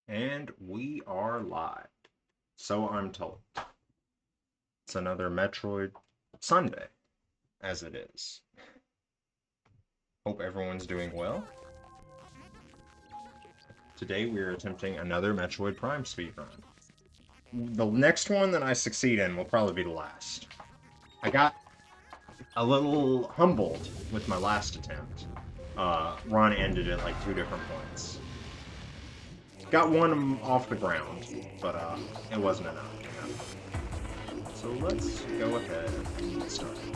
And we are live. So I'm told. It's another Metroid Sunday, as it is. Hope everyone's doing well. Today we are attempting another Metroid Prime speedrun. The next one that I succeed in will probably be the last. I got a little humbled with my last attempt. Ron ended at like 2 different points. Got one off the ground, but it wasn't enough. So let's go ahead and get started.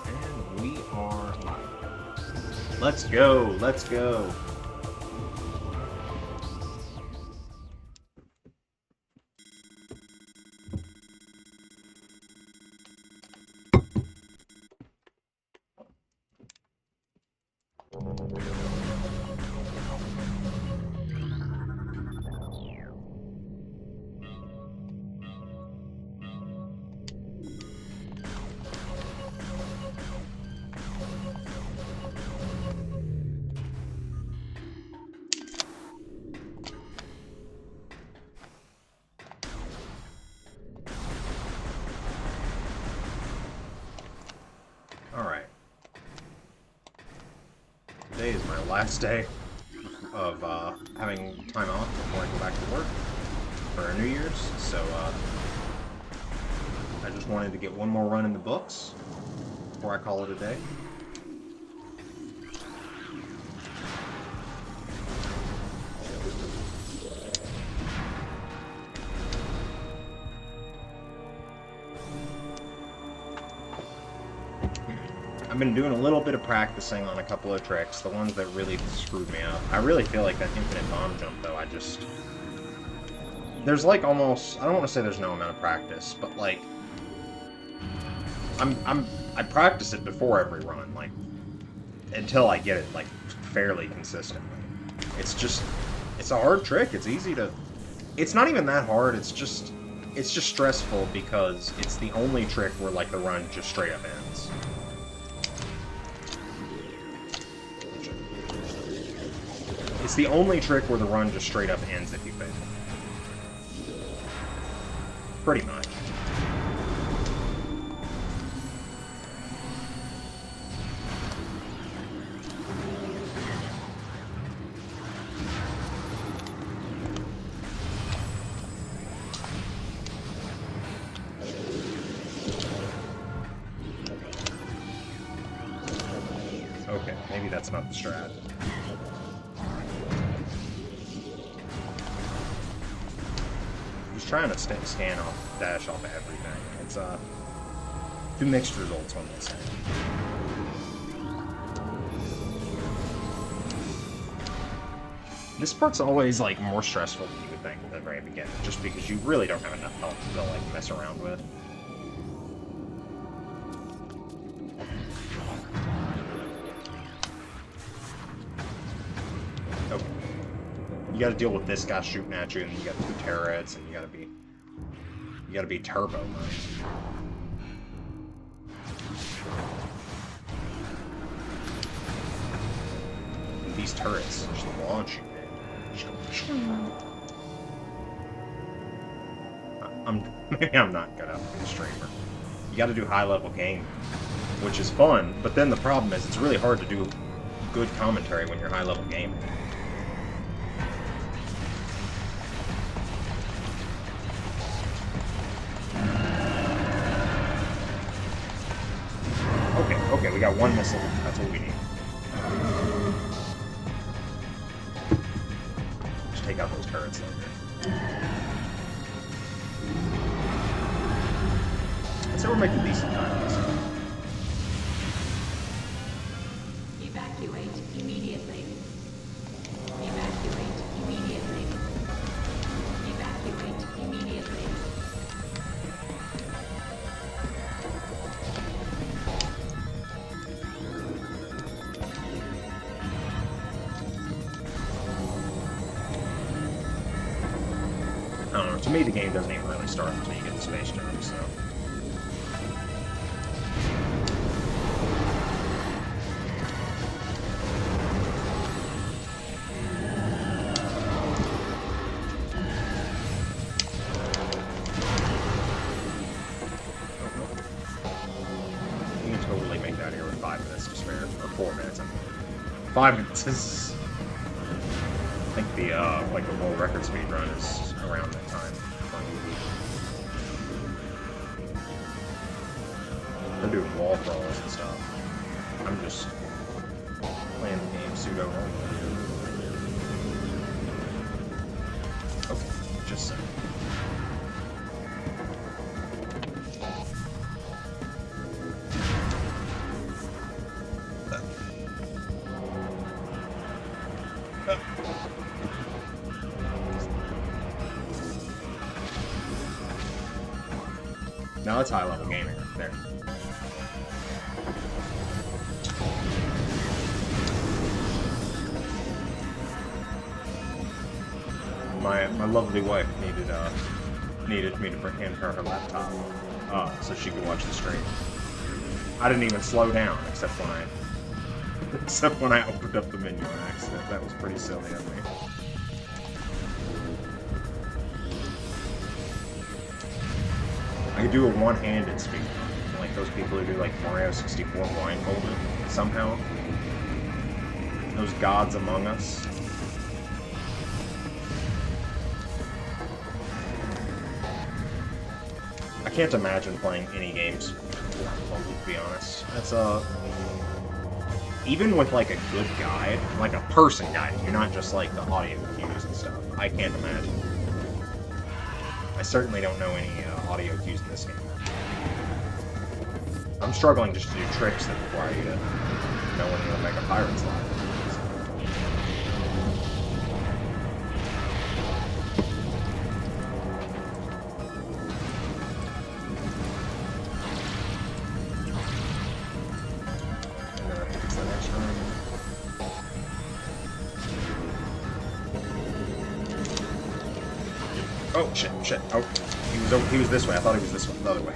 And we are live. Let's go, let's go. Alright. Today is my last day of having time off before I go back to work for New Year's, so I just wanted to get one more run in the books before I call it a day. I've been doing a little bit of practicing on a couple of tricks, the ones that really screwed me up. I really feel like that infinite bomb jump, though, there's like almost, I don't want to say there's no amount of practice, but like, I practice it before every run, like, until I get it, like, fairly consistently. It's a hard trick, it's easy to, it's not even that hard, it's just stressful because it's the only trick where, like, the run just straight up ends. It's the only trick where the run just straight up ends if you fail. Pretty much. Okay, maybe that's not the strat. Trying to scan off, dash off everything. It's two mixed results on this end. This part's always like more stressful than you would think at the very beginning, just because you really don't have enough health to like mess around with. Okay. You gotta deal with this guy shooting at you, and you got 2 turrets, and you gotta be turbo mode. And these turrets just launch you, man. Maybe I'm not good enough to be a streamer. You gotta do high level game, which is fun, but then the problem is it's really hard to do good commentary when you're high level gaming. Okay, we got 1 missile. That's what we need. Just take out those turrets later. Let's say we're making decent time this time. Evacuate immediately. Evacuate immediately. Evacuate immediately. To me, the game doesn't even really start until you get the space jump, so... You can totally make that here with 5 minutes to spare, or 4 minutes, I mean. 5 minutes is... I think the, like the world record speedrun is around that time. They're doing wall crawls and stuff. I'm just playing the game pseudo normal. Okay, just saying. Now that's high-level gaming right there. My lovely wife needed me to bring in her laptop so she could watch the stream. I didn't even slow down except when I opened up the menu on accident. That was pretty silly of me. I could do a one-handed speed, like those people who do like Mario 64 blindfolded somehow. Those gods among us. I can't imagine playing any games blindfolded, to be honest. That's even with like a good guide, like a person guide, you're not just like the audio cues and stuff. I can't imagine. I certainly don't know any audio cues in this game. I'm struggling just to do tricks that require you to know when to make a pirate slide. And then I think it's the next room. Oh, shit. Oh, he was this way. I thought he was this way, the other way.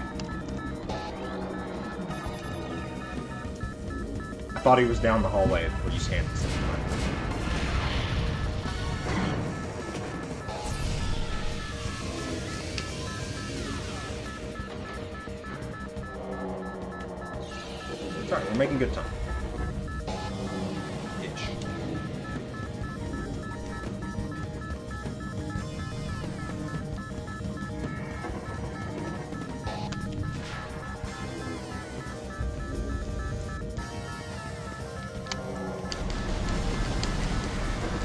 I thought he was down the hallway where you stand at the same time. It's alright, we're making good time. Ish.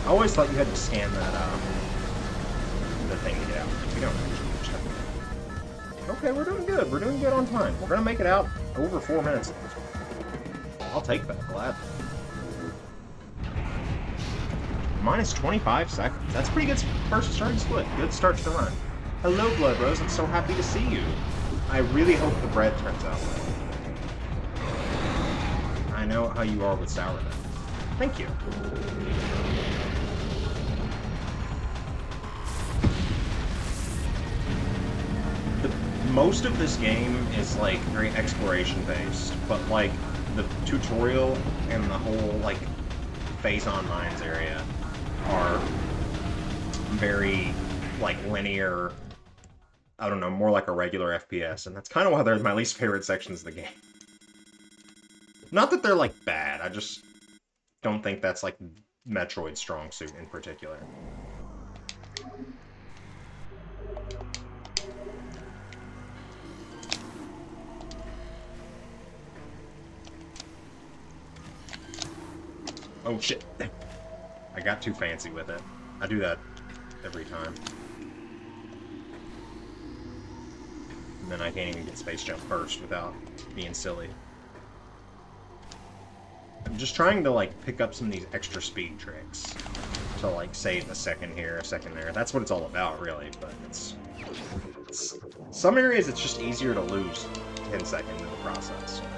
I always thought you had to scan that, the thing to get out. We don't actually. Just have to... Okay, we're doing good. We're doing good on time. We're gonna make it out over 4 minutes. I'll take that, gladly. Minus 25 seconds. That's pretty good first starting split. Good start to the run. Hello, Blood Rose. I'm so happy to see you. I really hope the bread turns out well. I know how you are with sourdough. Thank you. Most of this game is like very exploration based, but like the tutorial and the whole like phase on mines area are very like linear. I don't know, more like a regular FPS, and that's kind of why they're my least favorite sections of the game. Not that they're like bad, I just don't think that's like Metroid's strong suit in particular. Oh shit. I got too fancy with it. I do that every time. And then I can't even get space jump first without being silly. I'm just trying to like pick up some of these extra speed tricks to like save a second here, a second there. That's what it's all about really, but it's some areas it's just easier to lose 10 seconds in the process, you know?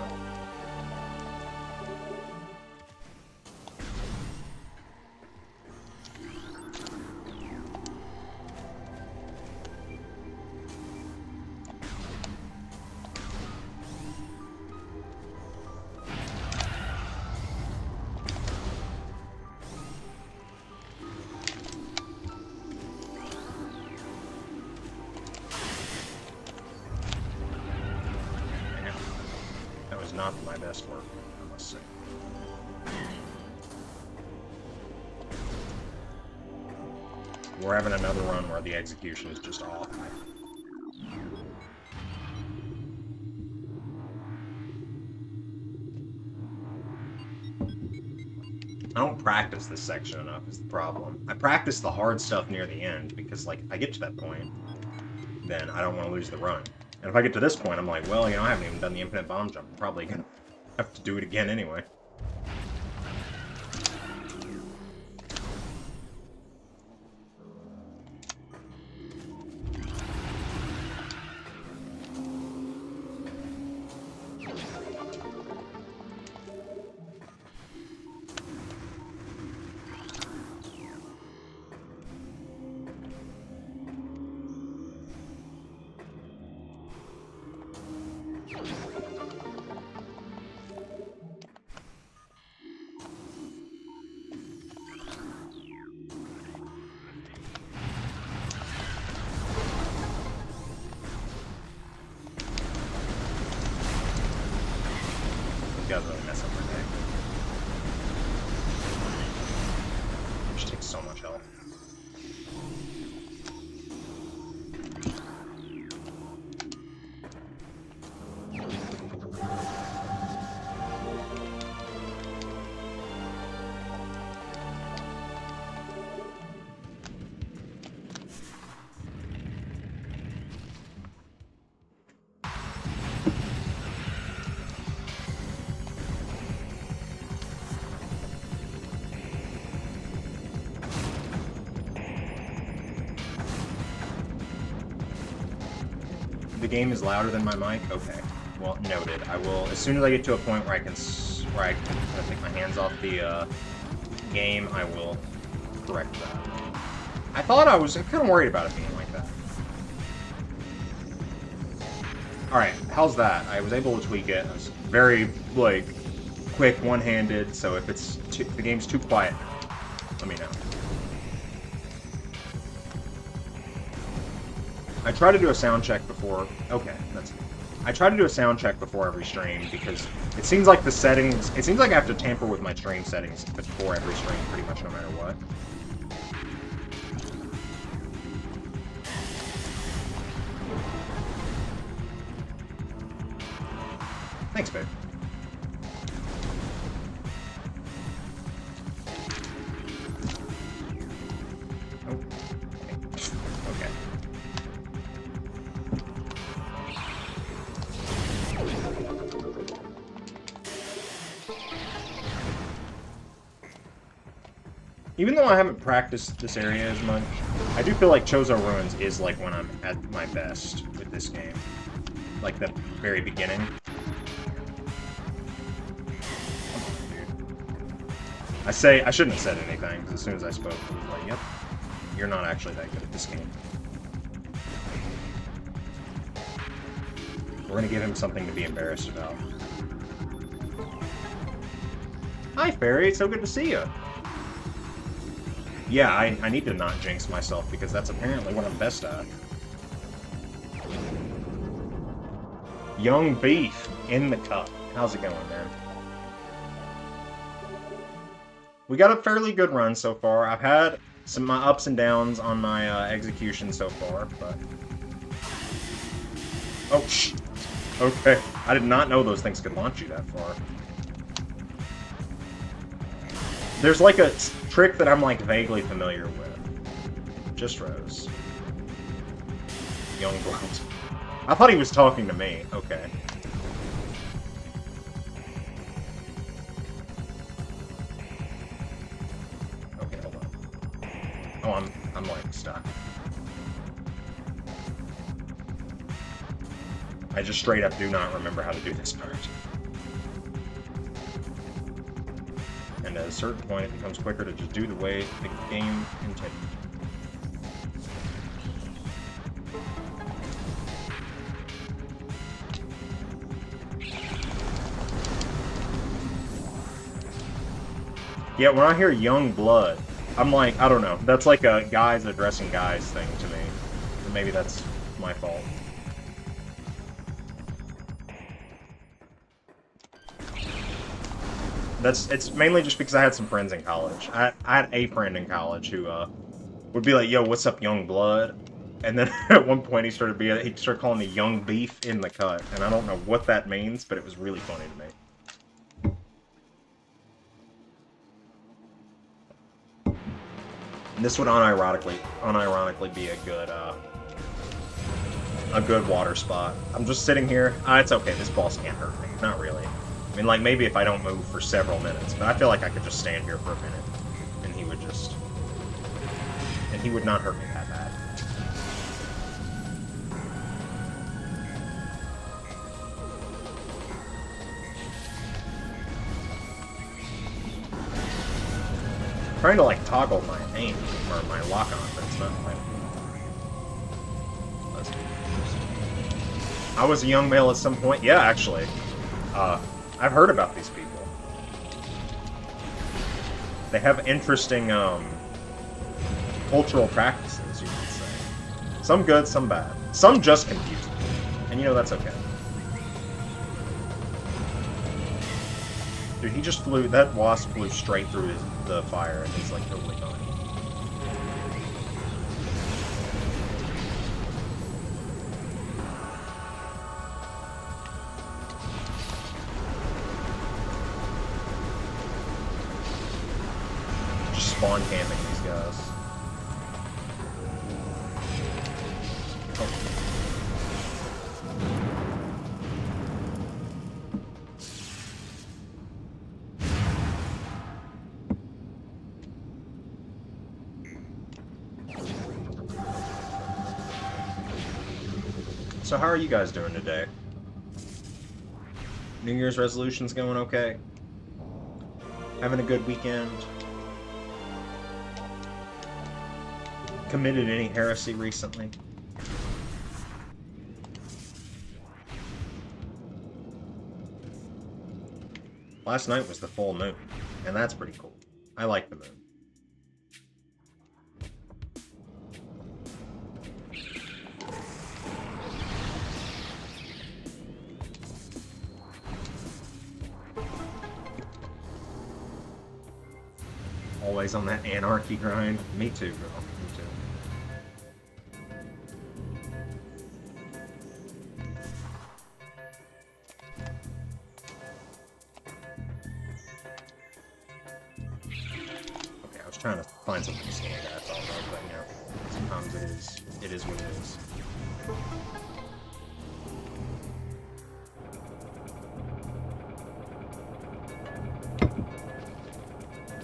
was not my best work, I must say. We're having another run where the execution is just off. I don't practice this section enough is the problem. I practice the hard stuff near the end because, like, if I get to that point, then I don't want to lose the run. And if I get to this point, I'm like, well, you know, I haven't even done the infinite bomb jump. I'm probably gonna have to do it again anyway. Gotta really mess up my day. Which takes so much health. The game is louder than my mic? Okay. Well, noted. I will, as soon as I get to a point where I can kind of take my hands off the game, I will correct that. I thought I was kind of worried about it being like that. Alright, how's that? I was able to tweak it. I was very, like, quick, one-handed, so if if the game's too quiet, let me know. I try to do a sound check before... Okay, that's... I try to do a sound check before every stream, because it seems like the settings... It seems like I have to tamper with my stream settings before every stream, pretty much no matter what. Thanks, babe. Oh. Okay. Even though I haven't practiced this area as much, I do feel like Chozo Ruins is like when I'm at my best with this game. Like the very beginning. I shouldn't have said anything, because as soon as I spoke, I was like, yep, you're not actually that good at this game. We're gonna give him something to be embarrassed about. Hi, Fairy, it's so good to see you. Yeah, I need to not jinx myself, because that's apparently what I'm best at. Young Beef in the cup. How's it going, man? We got a fairly good run so far. I've had some my ups and downs on my execution so far, but... Oh, shh! Okay, I did not know those things could launch you that far. There's like a trick that I'm like vaguely familiar with. Just Rose. Young Blunt. I thought he was talking to me. Okay. Okay, hold on. Oh, I'm like stuck. I just straight up do not remember how to do this part. And at a certain point, it becomes quicker to just do the way the game intended. Yeah, when I hear young blood, I'm like, I don't know. That's like a guys addressing guys thing to me. Maybe that's my fault. It's mainly just because I had some friends in college. I had a friend in college who would be like, "Yo, what's up, young blood?" And then at one point he started calling me young beef in the cut, and I don't know what that means, but it was really funny to me. And this would unironically be a good water spot. I'm just sitting here. It's okay. This boss can't hurt me. Not really. I mean, like, maybe if I don't move for several minutes, but I feel like I could just stand here for a minute, and he would not hurt me that bad. Trying to, like, toggle my aim, or my lock-on, but it's not quite. I was a young male at some point. Yeah, actually. I've heard about these people. They have interesting, cultural practices, you could say. Some good, some bad. Some just confusing. And you know, that's okay. Dude, that wasp flew straight through the fire, and he's, like, totally fine. Spawn camping these guys. Oh. So how are you guys doing today? New Year's resolutions going okay? Having a good weekend? Committed any heresy recently? Last night was the full moon, and that's pretty cool. I like the moon. Always on that anarchy grind. Me too, girl. Me too. Okay, I was trying to find something to stand at, but you know, sometimes it is what it is.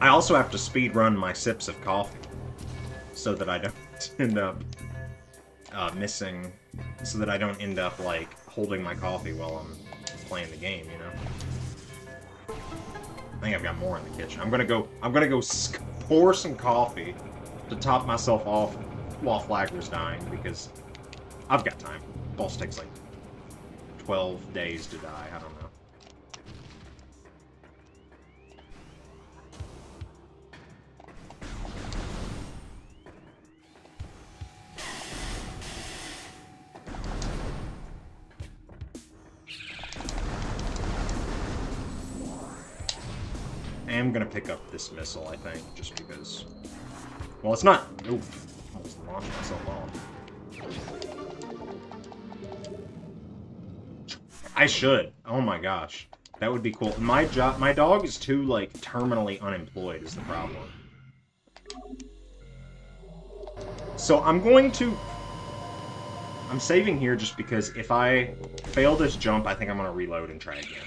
I also have to speed run my sips of coffee so that I don't end up missing, so that I don't end up like holding my coffee while I'm playing the game, you know. I think I've got more in the kitchen. I'm gonna go pour some coffee to top myself off while Flagger's dying because I've got time. Boss takes like 12 days to die. I don't know. I am gonna pick up this missile, I think, just because. Well, it's not. Oof. I almost launched myself off. I should. Oh my gosh. That would be cool. My dog is too, like, terminally unemployed is the problem. So I'm saving here just because if I fail this jump, I think I'm gonna reload and try again.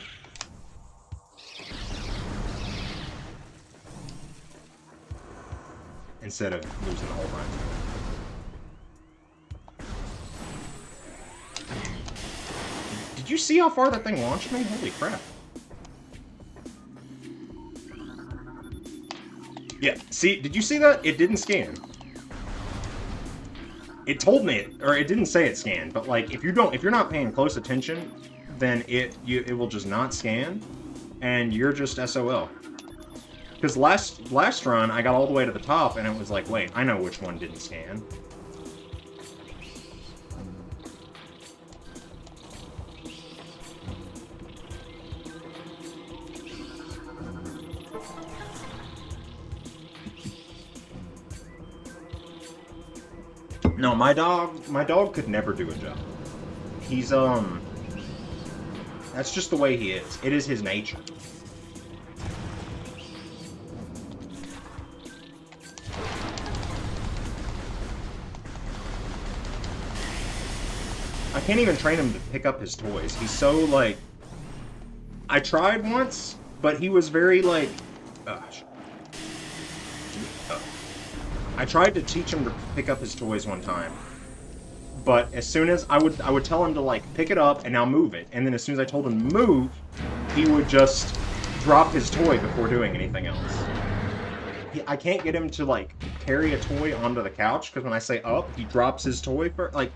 Instead of losing the whole run. Did you see how far that thing launched me? Holy crap. Yeah, see, did you see that? It didn't scan. It told me it, or it didn't say it scanned, but like if you're not paying close attention, then it will just not scan, and you're just SOL. Because last run, I got all the way to the top, and it was like, wait, I know which one didn't scan. No, my dog could never do a jump. He's, that's just the way he is. It is his nature. I can't even train him to pick up his toys. He's so, like... I tried once, but he was very, like... I tried to teach him to pick up his toys one time. But as soon as I would tell him to, like, pick it up and now move it. And then as soon as I told him to move, he would just drop his toy before doing anything else. I can't get him to, like, carry a toy onto the couch, because when I say up, he drops his toy for, like...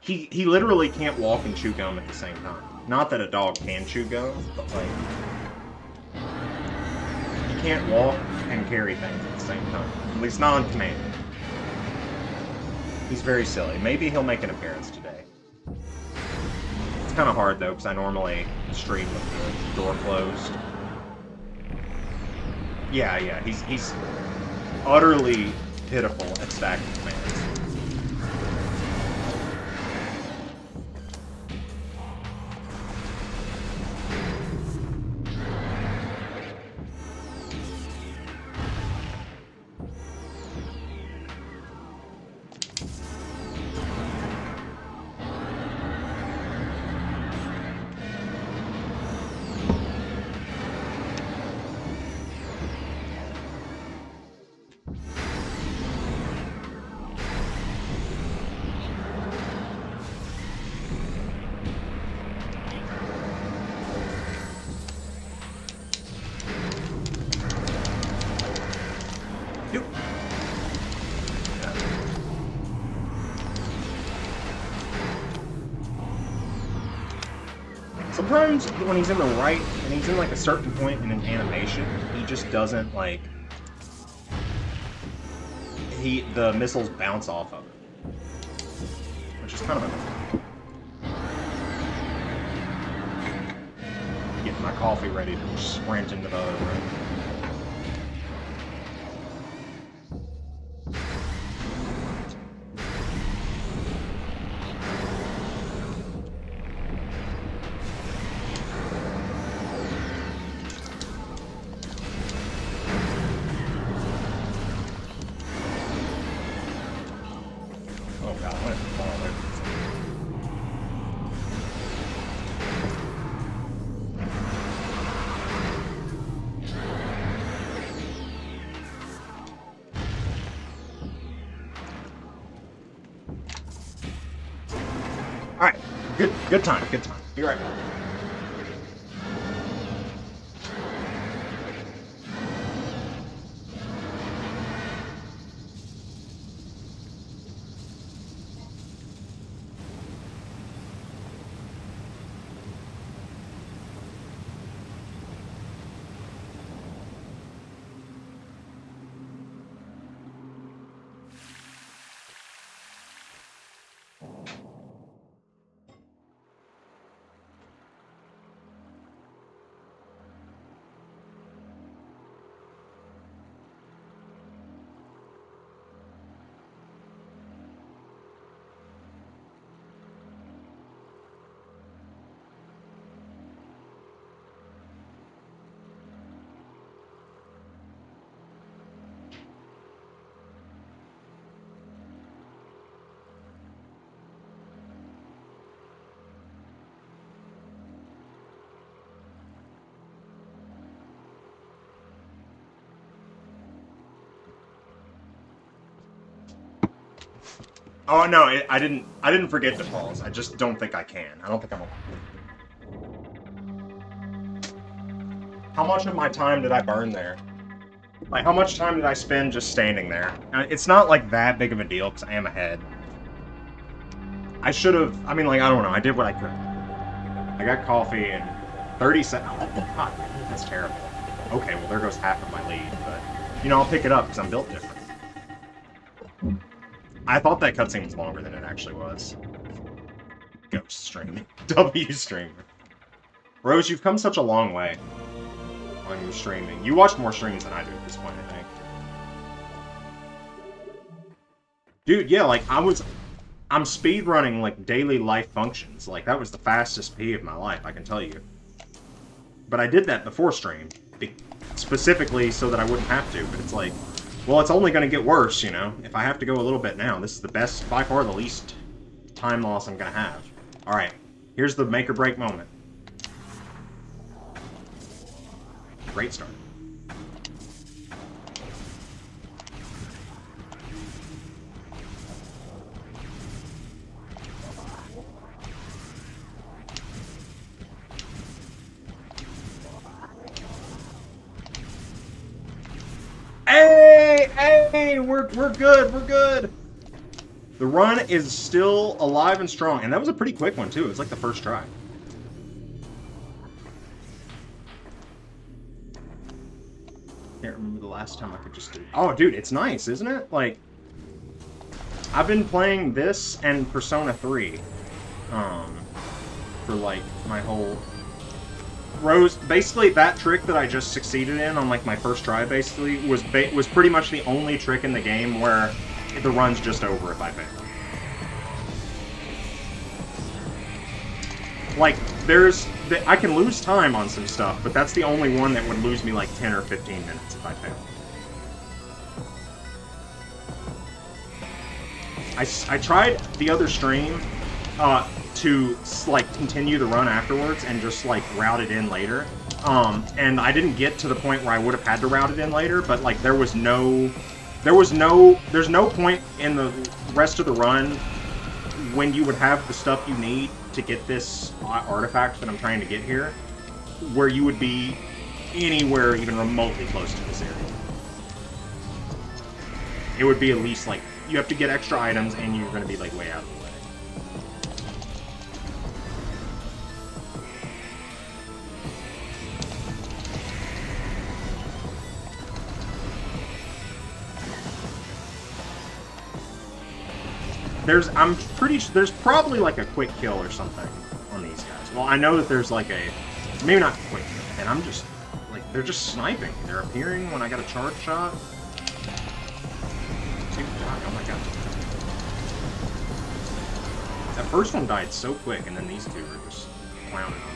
He literally can't walk and chew gum at the same time. Not that a dog can chew gum, but, like... He can't walk and carry things at the same time. At least not on command. He's very silly. Maybe he'll make an appearance today. It's kind of hard, though, because I normally stream with the door closed. Yeah, he's utterly pitiful at stacking commands. Sometimes when he's in the right, and he's in like a certain point in an animation, he just doesn't like... the missiles bounce off of it. Which is kind of annoying. Getting my coffee ready to sprint into the other room. Alright, good time. Be right back. Oh no, I didn't forget to pause. I just don't think I can. I don't think I'm allowed. How much of my time did I burn there? Like, how much time did I spend just standing there? It's not like that big of a deal because I am ahead. I should have. I mean, like, I don't know. I did what I could. I got coffee in 30 seconds. Oh God, that's terrible. Okay, well there goes half of my lead, but you know I'll pick it up because I'm built different. I thought that cutscene was longer than it actually was. Ghost streaming. W streaming. Rose, you've come such a long way on your streaming. You watch more streams than I do at this point, I think. Dude, yeah, like, I'm speedrunning, like, daily life functions. Like, that was the fastest P of my life, I can tell you. But I did that before stream. Specifically so that I wouldn't have to, but it's like, well, it's only going to get worse, you know? If I have to go a little bit now, this is the best, by far the least time loss I'm going to have. Alright, here's the make or break moment. Great start. Hey, we're good, we're good. The run is still alive and strong, and that was a pretty quick one too. It was like the first try. Can't remember the last time I could just do. Oh, dude, it's nice, isn't it? Like, I've been playing this and Persona 3, for like my whole. Rose, basically that trick that I just succeeded in on like my first try basically was pretty much the only trick in the game where the run's just over if I fail. Like, I can lose time on some stuff, but that's the only one that would lose me like 10 or 15 minutes if I fail. I tried the other stream to like continue the run afterwards and just like route it in later. And I didn't get to the point where I would have had to route it in later, but like there's no point in the rest of the run when you would have the stuff you need to get this artifact that I'm trying to get here, where you would be anywhere even remotely close to this area. It would be at least like, you have to get extra items and you're going to be like way out of the way. I'm pretty sure there's probably like a quick kill or something on these guys. Well, I know that there's like maybe not quick kill, and I'm just, like, they're just sniping. They're appearing when I got a charge shot. Oh my god. That first one died so quick, and then these two are just clowning on me.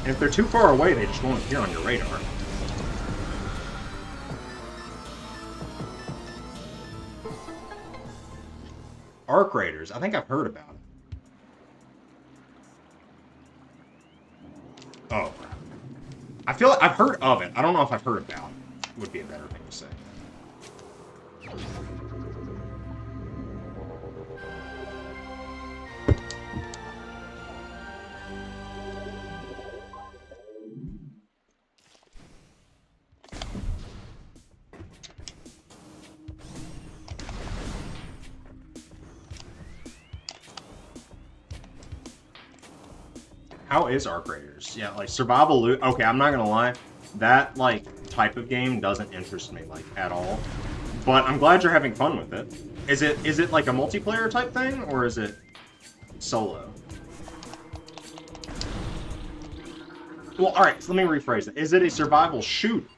And if they're too far away, they just won't appear on your radar. Arc Raiders, I think I've heard about it. Oh. I feel like I've heard of it. I don't know if I've heard about it. Would be a better thing to say. How is Arc Raiders? Yeah, like survival loot. Okay, I'm not gonna lie, that like type of game doesn't interest me like at all. But I'm glad you're having fun with it. Is it like a multiplayer type thing, or is it solo? Well, all right. So let me rephrase it. Is it a survival shoot?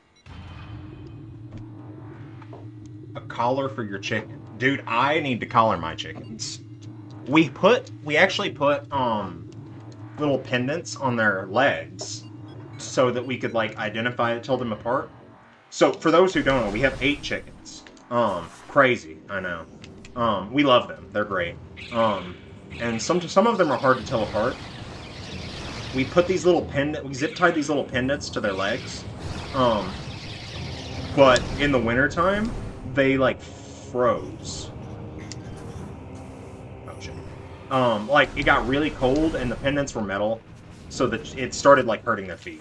A collar for your chicken, dude. I need to collar my chickens. We actually put little pendants on their legs so that we could like identify it, tell them apart. So for those who don't know, we have 8 chickens. Crazy, I know. We love them. They're great. And some of them are hard to tell apart. We put these little we zip tied these little pendants to their legs. But in the wintertime, they like froze. Like, it got really cold, and the pendants were metal, so that it started, like, hurting their feet.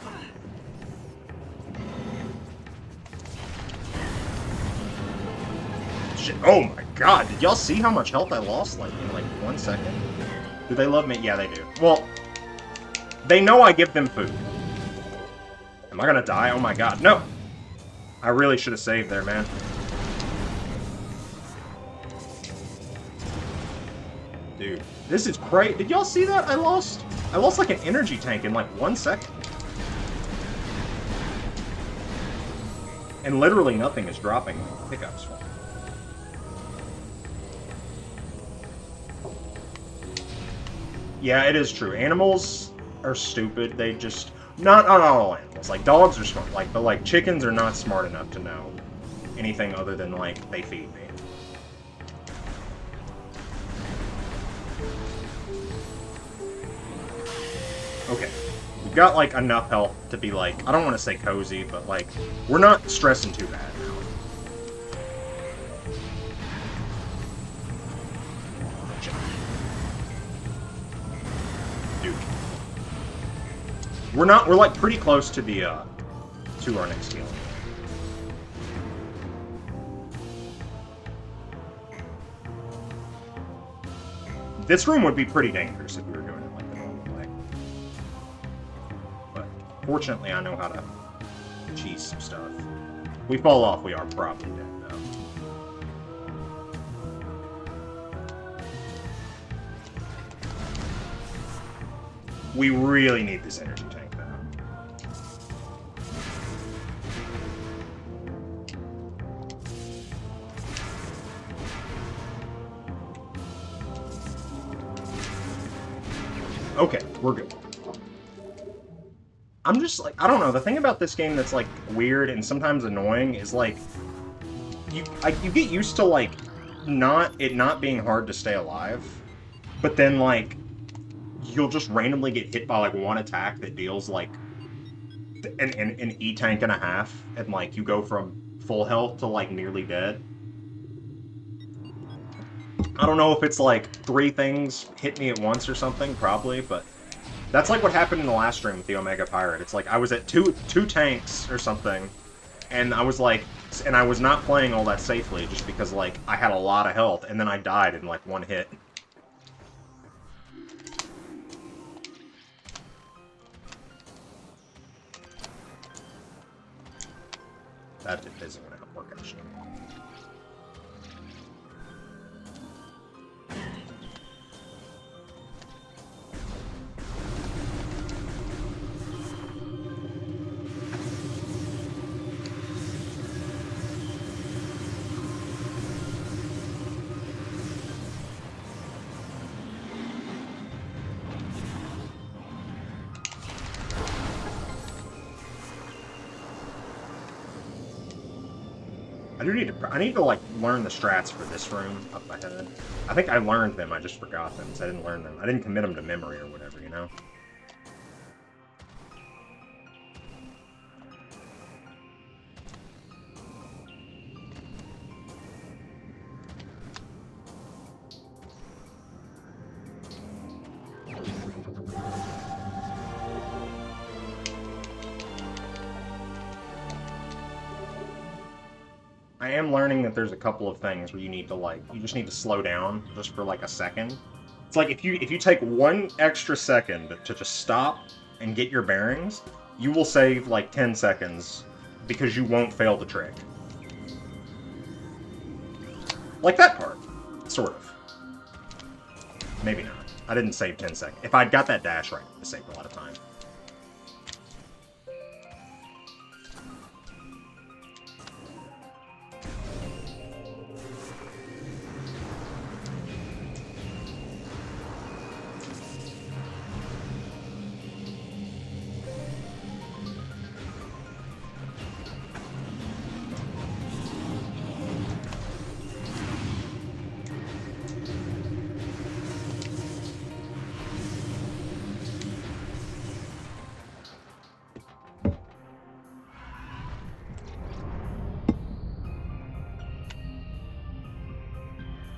Shit. Oh my god, did y'all see how much health I lost, like, in, like, 1 second? Do they love me? Yeah, they do. Well, they know I give them food. Am I gonna die? Oh my god, no! I really should have saved there, man. Dude, this is great. Did y'all see that? I lost like an energy tank in like 1 second. And literally nothing is dropping pickups for me. Yeah, it is true. Animals are stupid. They just... Not all animals. Like, dogs are smart. Like, but, like, chickens are not smart enough to know anything other than, like, they feed me. Okay. We've got, like, enough health to be, like... I don't want to say cozy, but, like, we're not stressing too bad now. Dude. We're like pretty close to the, to our next healing. This room would be pretty dangerous if we were doing it like the normal way. But fortunately, I know how to cheese some stuff. If we fall off, we are probably dead, though. We really need this energy tank, though. Okay, we're good. I'm just like, I don't know, the thing about this game that's like weird and sometimes annoying is like you get used to like not being hard to stay alive, but then like you'll just randomly get hit by like one attack that deals like an E-tank and a half, and like you go from full health to like nearly dead. I don't know if it's like 3 things hit me at once or something, probably, but that's like what happened in the last stream with the Omega Pirate. It's like I was at two tanks or something, and I was like, and I was not playing all that safely just because like I had a lot of health, and then I died in like 1 hit. That isn't going to work, actually. I need to like learn the strats for this room up ahead. I think I learned them, I just forgot them, so I didn't learn them. I didn't commit them to memory or whatever, you know? I am learning that there's a couple of things where you need to like, you just need to slow down just for like a second. It's like if you take 1 extra second to just stop and get your bearings, you will save like 10 seconds because you won't fail the trick. Like that part, sort of. Maybe not. I didn't save 10 seconds. If I'd got that dash right, I saved a lot of time.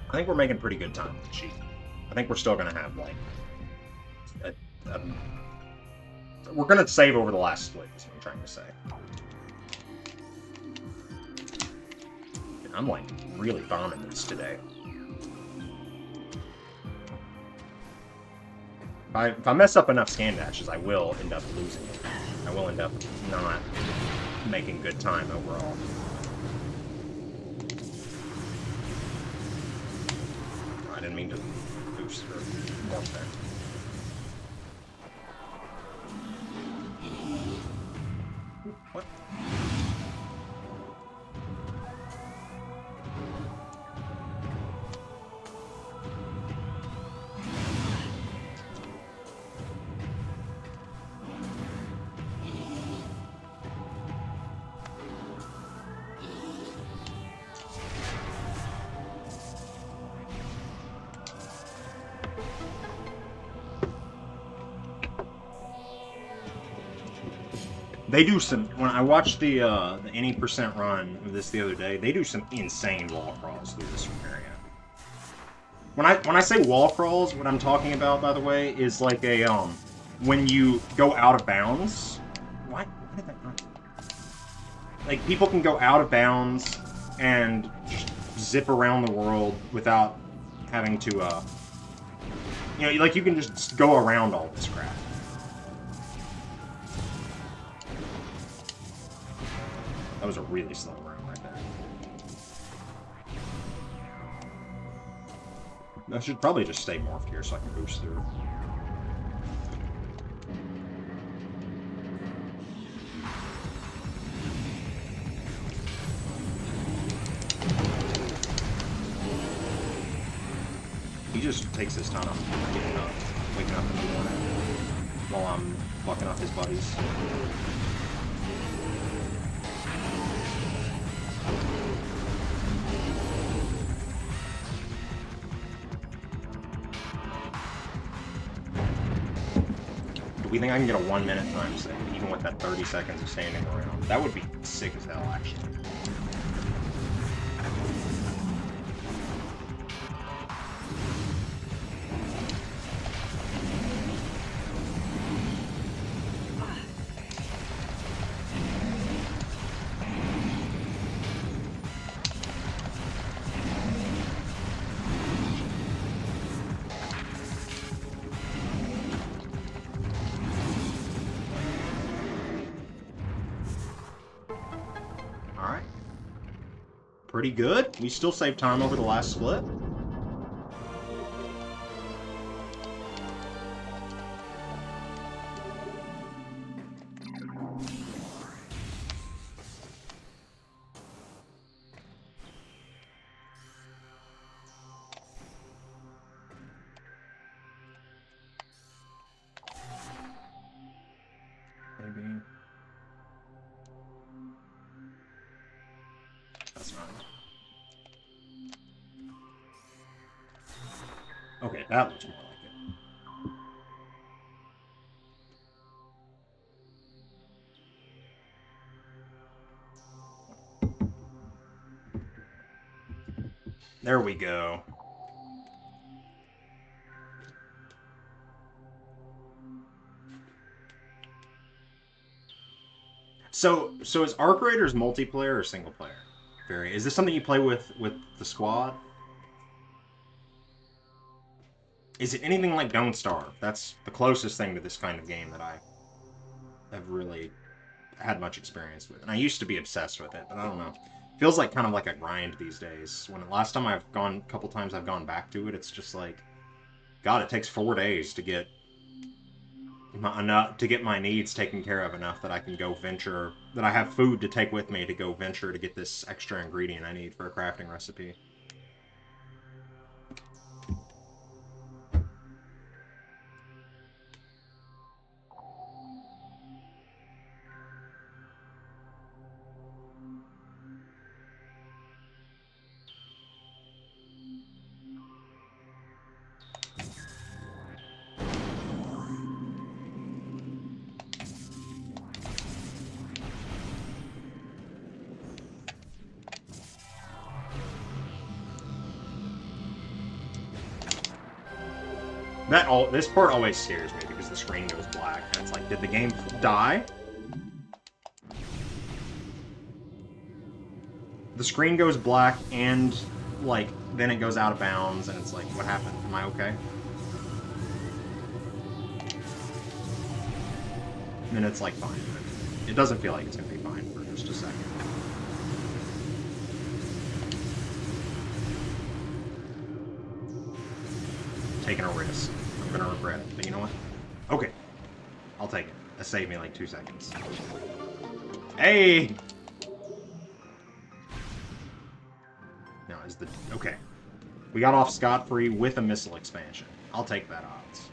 I think we're making pretty good time with the cheat. I think we're still going to have, like, we're going to save over the last split, is what I'm trying to say. I'm, like, really bombing this today. If I mess up enough scan dashes, I will end up losing it. I will end up not making good time overall. I didn't mean to boost or morph there. What? They do some. When I watched the any percent run of this the other day, they do some insane wall crawls through this area. When I say wall crawls, what I'm talking about, by the way, is like a when you go out of bounds. Why did that not? Like people can go out of bounds and just zip around the world without having to you know, like you can just go around all this crap. That was a really slow round right there. I should probably just stay morphed here so I can boost through. He just takes his time getting up, waking up in the morning while I'm fucking up his buddies. Do we think I can get a 1 minute time save, even with that 30 seconds of standing around? That would be sick as hell, actually. Alright. Pretty good. We still saved time over the last split. Maybe. That's not it. Okay, that looks more like it. There we go. So is Arc Raiders multiplayer or single player? Is this something you play with the squad? Is it anything like Don't Starve? That's the closest thing to this kind of game that I have really had much experience with. And I used to be obsessed with it, but I don't know. Feels like kind of like a grind these days. When last time I've gone, a couple times I've gone back to it, it's just like, God, it takes 4 days to get my needs taken care of enough that I can go venture, that I have food to take with me to go venture to get this extra ingredient I need for a crafting recipe. This part always scares me because the screen goes black. And it's like, did the game die? The screen goes black and, like, then it goes out of bounds and it's like, what happened? Am I okay? And it's like, fine. It doesn't feel like it's gonna be fine for just a second. Taking a risk. I'm gonna regret it, but you know what? Okay. I'll take it. That saved me like 2 seconds. Hey! No, is the... Okay. We got off scot-free with a missile expansion. I'll take that odds.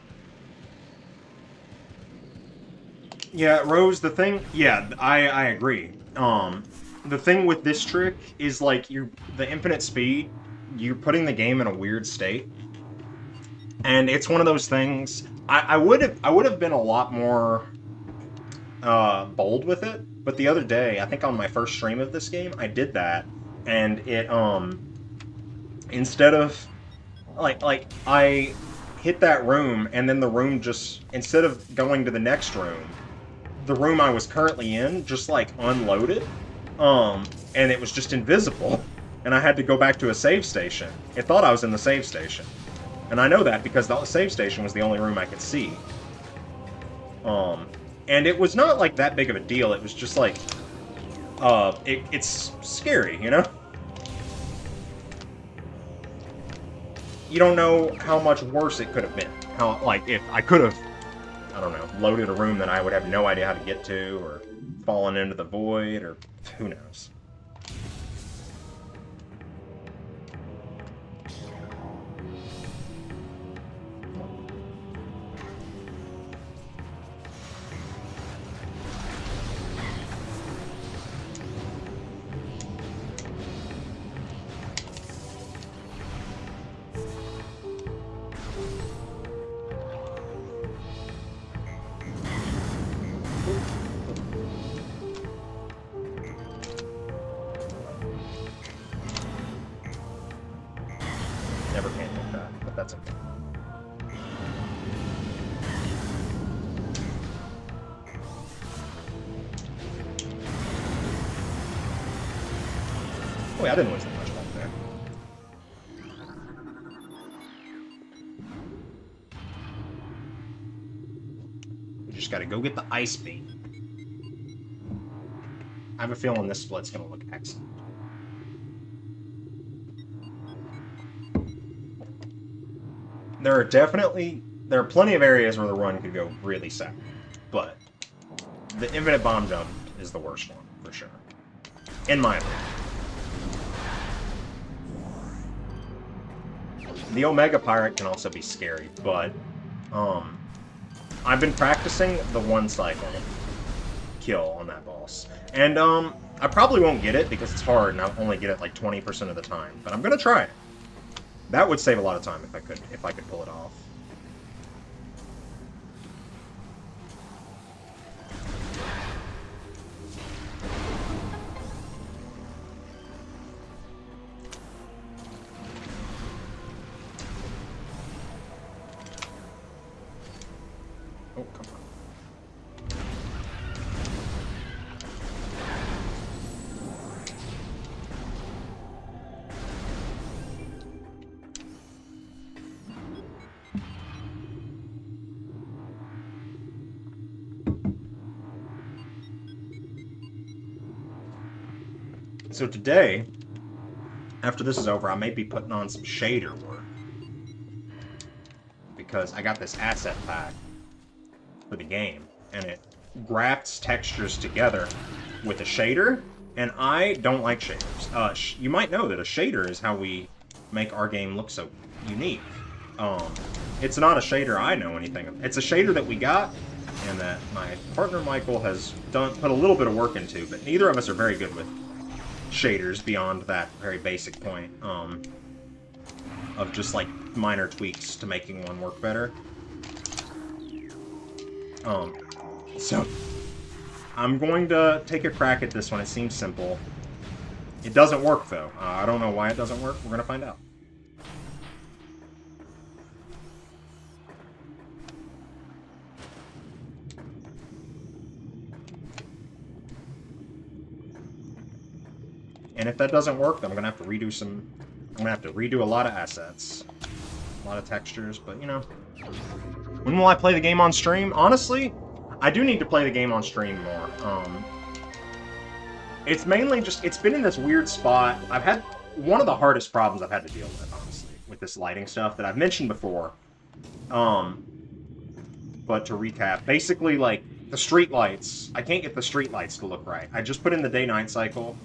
Yeah, Rose, the thing... Yeah, I agree. The thing with this trick is, like, the infinite speed, you're putting the game in a weird state. And it's one of those things. I would have been a lot more bold with it. But the other day, I think on my first stream of this game, I did that, and it instead of I hit that room, and then the room just, instead of going to the next room, the room I was currently in just like unloaded, and it was just invisible, and I had to go back to a save station. It thought I was in the save station, and I know that because the save station was the only room I could see. And it was not like that big of a deal. It was just like, it's scary, you know? You don't know how much worse it could have been. How, like, if I could have, I don't know, loaded a room that I would have no idea how to get to, or fallen into the void, or who knows. Never can hit that, but that's okay. Oh, yeah, I didn't waste that much time there. We just gotta go get the ice beam. I have a feeling this split's gonna look excellent. There are plenty of areas where the run could go really south, but the infinite bomb jump is the worst one, for sure. In my opinion. The Omega Pirate can also be scary, but I've been practicing the one cycle kill on that boss. And I probably won't get it because it's hard and I'll only get it like 20% of the time, but I'm gonna try it. That would save a lot of time if I could pull it off. Oh, come on. So today, after this is over, I may be putting on some shader work. Because I got this asset pack for the game, and it grafts textures together with a shader, and I don't like shaders. You might know that a shader is how we make our game look so unique. It's not a shader I know anything of. It's a shader that we got, and that my partner Michael has put a little bit of work into, but neither of us are very good with shaders beyond that very basic point of just like minor tweaks to making one work better. So I'm going to take a crack at this one. It seems simple. It doesn't work though. I don't know why it doesn't work. We're gonna find out. And if that doesn't work, then I'm gonna have to redo a lot of assets, a lot of textures. But you know, when will I play the game on stream? Honestly, I do need to play the game on stream more. It's mainly just it's been in this weird spot. I've had one of the hardest problems I've had to deal with, honestly, with this lighting stuff that I've mentioned before. But to recap, basically, like the street lights, I can't get the street lights to look right. I just put in the day-night cycle.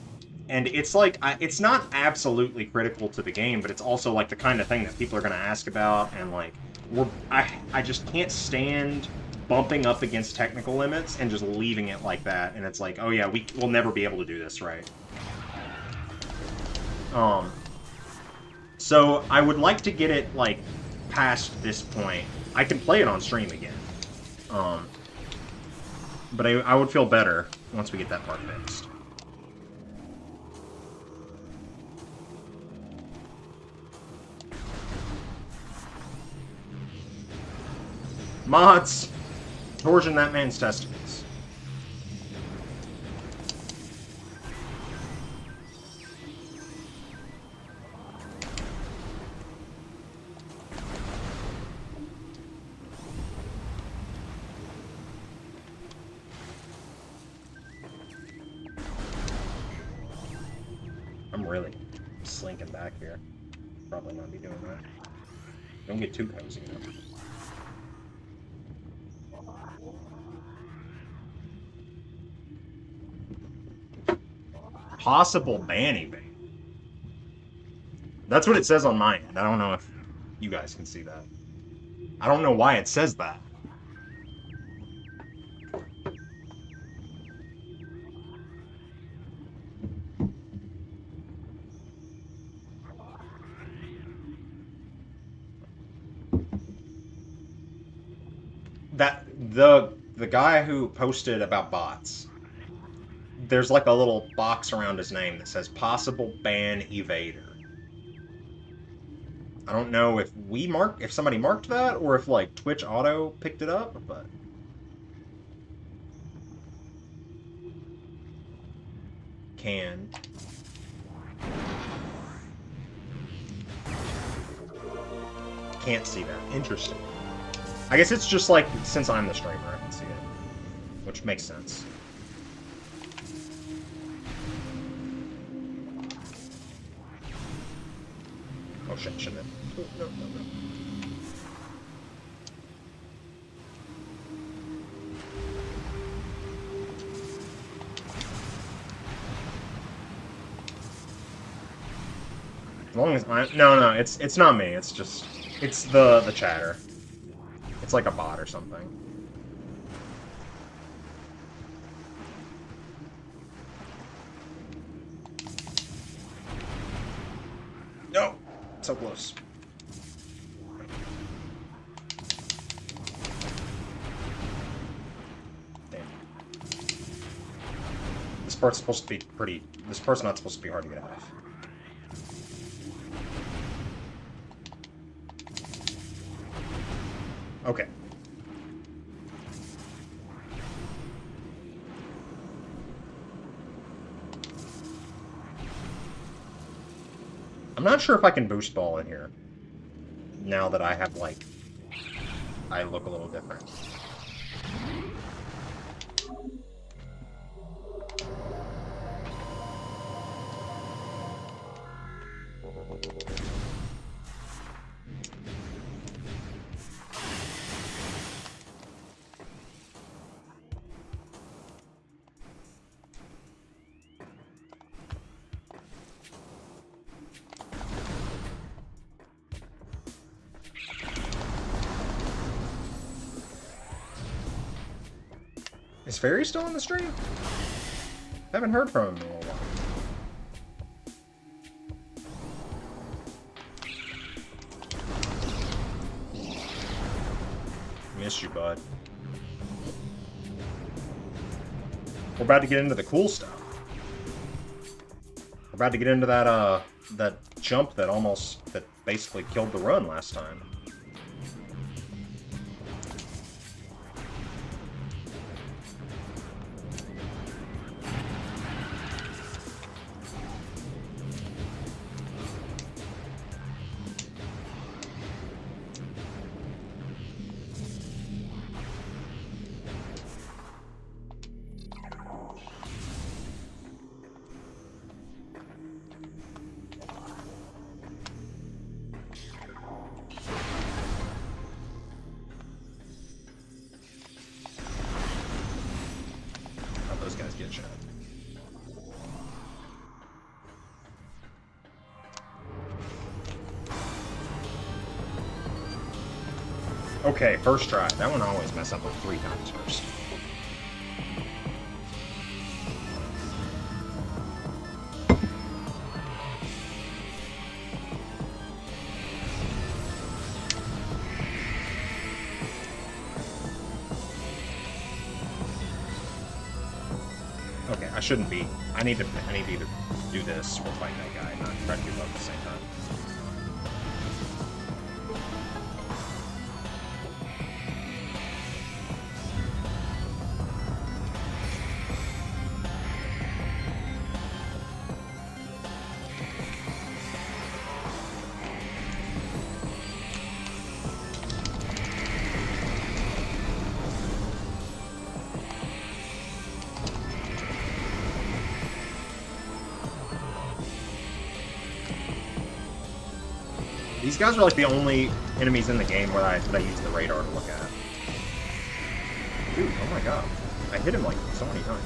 And it's like, it's not absolutely critical to the game, but it's also like the kind of thing that people are going to ask about, and like, I just can't stand bumping up against technical limits and just leaving it like that, and it's like, oh yeah, we'll never be able to do this right. So I would like to get it, like, past this point. I can play it on stream again. But I would feel better once we get that part fixed. Mods! Torsion that man's testicles. I'm really slinking back here. Probably not be doing that. Don't get too cozy, you know. Possible ban evade. That's what it says on my end. I don't know if you guys can see that. I don't know why it says that. That the guy who posted about bots, there's like a little box around his name that says possible ban evader. I don't know if if somebody marked that or if like Twitch Auto picked it up, but can't see that. Interesting. I guess it's just like, since I'm the streamer, I can see it. Which makes sense. Oh shit, shouldn't have. No. As long as I... No, it's not me, it's just... It's the chatter. It's like a bot or something. No! So close. Damn. This part's supposed to be pretty... This part's not supposed to be hard to get out of. Okay. I'm not sure if I can boost ball in here. Now that I have, like... I look a little different. Is Fairy still on the stream? Haven't heard from him in a little while. Missed you, bud. We're about to get into the cool stuff. We're about to get into that that jump that basically killed the run last time. Okay, first try. That one always mess up like 3 times first. shouldn't be. I need to either do this or fight that guy, not try to do both at the same time. These guys are like the only enemies in the game where I use the radar to look at. Dude, oh my god. I hit him like so many times.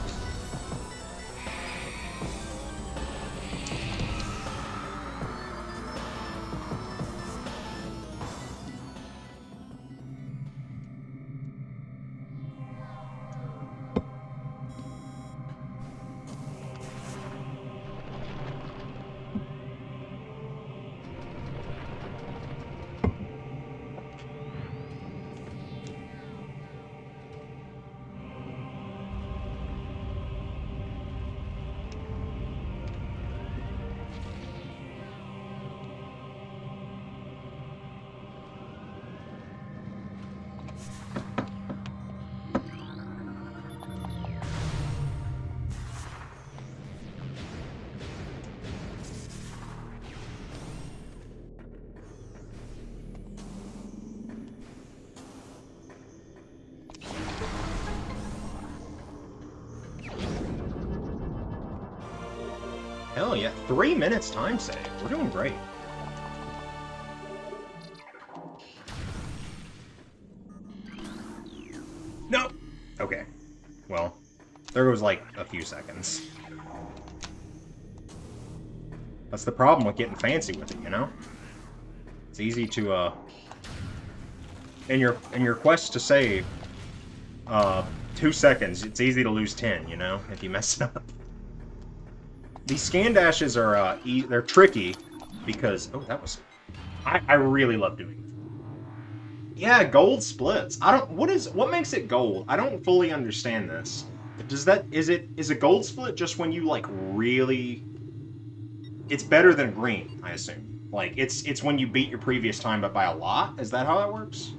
Hell yeah, 3 minutes time save. We're doing great. No! Okay. Well, there goes like a few seconds. That's the problem with getting fancy with it, you know? It's easy to, in your quest to save, 2 seconds, it's easy to lose 10, you know, if you mess it up. These scan dashes are, they're tricky, because, oh, that was, I really love doing it. Yeah, gold splits. What makes it gold? I don't fully understand this. Is a gold split just when you, like, really, it's better than green, I assume. Like, it's when you beat your previous time, but by a lot? Is that how that works?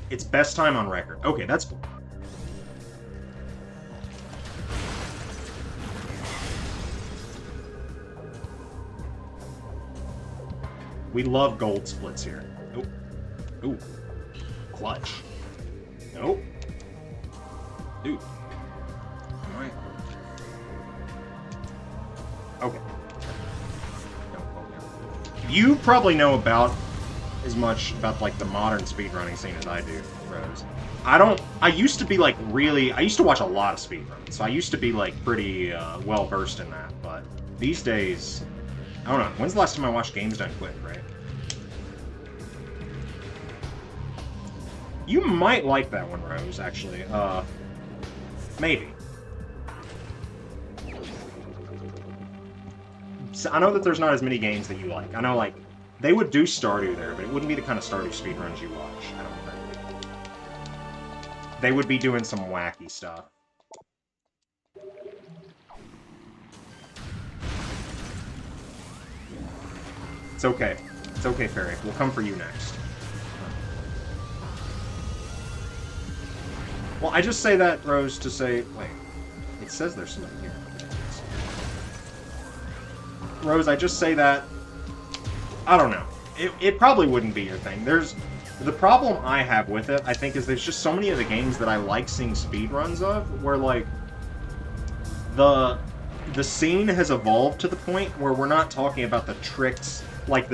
It's best time on record. Okay, that's cool. We love gold splits here. Nope. Ooh. Clutch. Nope. Dude. Alright. Okay. Nope. Okay. You probably know about as much about, like, the modern speedrunning scene as I do, Rose. I used to be, like, I used to watch a lot of speedruns, so I used to be, like, pretty, well-versed in that, but these days, I don't know, when's the last time I watched Games Done Quick, right? You might like that one, Rose, actually, maybe. So I know that there's not as many games that you like. I know, like, they would do Stardew there, but it wouldn't be the kind of Stardew speedruns you watch, I don't think. They would be doing some wacky stuff. It's okay. It's okay, Fairy. We'll come for you next. Well, I just say that, Rose, to say... Wait. It says there's something here. Rose, I just say that... I don't know. It probably wouldn't be your thing. The problem I have with it, I think, is there's just so many of the games that I like seeing speedruns of, where, like, the scene has evolved to the point where we're not talking about the tricks like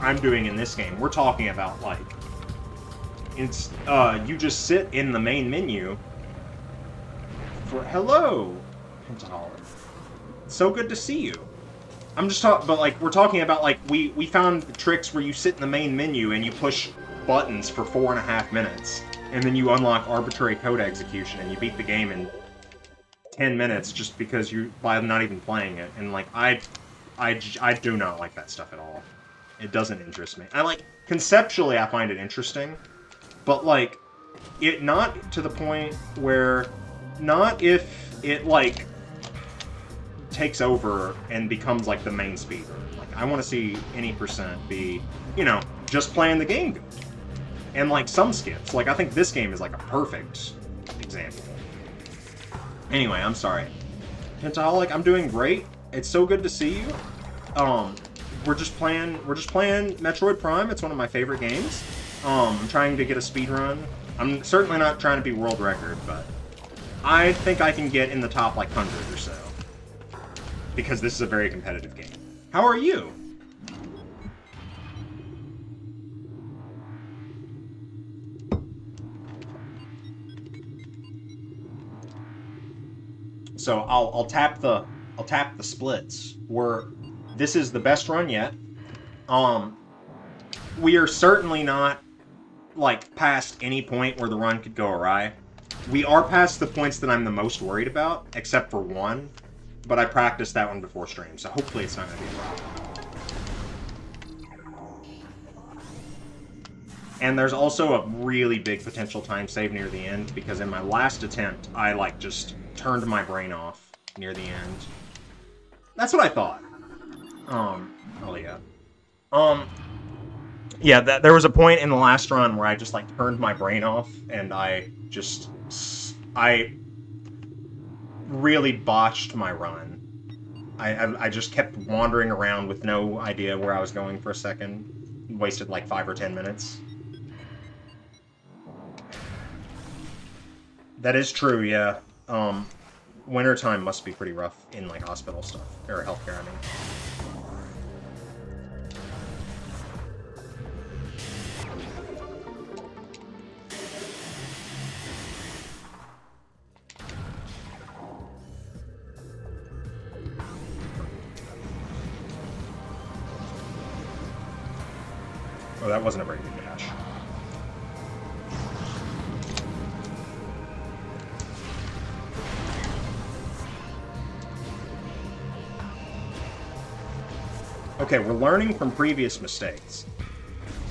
I'm doing in this game. We're talking about, like, it's, you just sit in the main menu for, hello, Pentaholic. So good to see you. I'm just talking, but, like, we're talking about, like, we found the tricks where you sit in the main menu and you push buttons for 4.5 minutes, and then you unlock arbitrary code execution and you beat the game in 10 minutes just because by not even playing it. And, like, I do not like that stuff at all. It doesn't interest me. conceptually I find it interesting, but like it not to the point where not if it like takes over and becomes like the main speedrun. Like I want to see any percent be, you know, just playing the game good. And like some skips. Like I think this game is like a perfect example. Anyway, I'm sorry. Pentaholic, I'm doing great. It's so good to see you. We're just playing Metroid Prime. It's one of my favorite games. I'm trying to get a speedrun. I'm certainly not trying to be world record, but I think I can get in the top like 100 or so. Because this is a very competitive game. How are you? So I'll tap the splits. This is the best run yet. We are certainly not like past any point where the run could go awry. We are past the points that I'm the most worried about, except for one. But I practiced that one before stream, so hopefully it's not going to be a problem. And there's also a really big potential time save near the end, because in my last attempt, I like just turned my brain off near the end. That's what I thought. Oh yeah. Yeah, there was a point in the last run where I just like turned my brain off, and I really botched my run. I just kept wandering around with no idea where I was going for a second. Wasted like 5 or 10 minutes. That is true, yeah. Wintertime must be pretty rough in like hospital stuff, or healthcare, I mean. Oh, that wasn't a very good dash. Okay, we're learning from previous mistakes.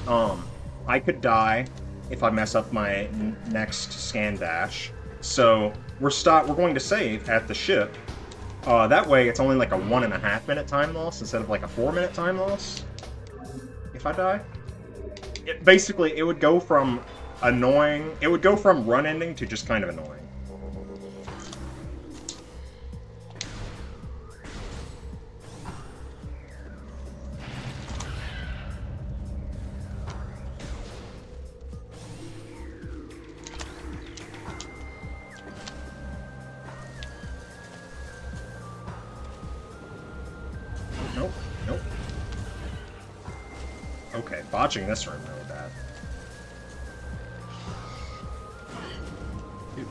I could die if I mess up my next scan dash. So we're going to save at the ship. That way it's only like a 1.5 minute time loss instead of like a 4-minute time loss. If I die. Basically, it would go from annoying. It would go from run ending to just kind of annoying. Nope, nope. Okay, botching this room really bad. Dude.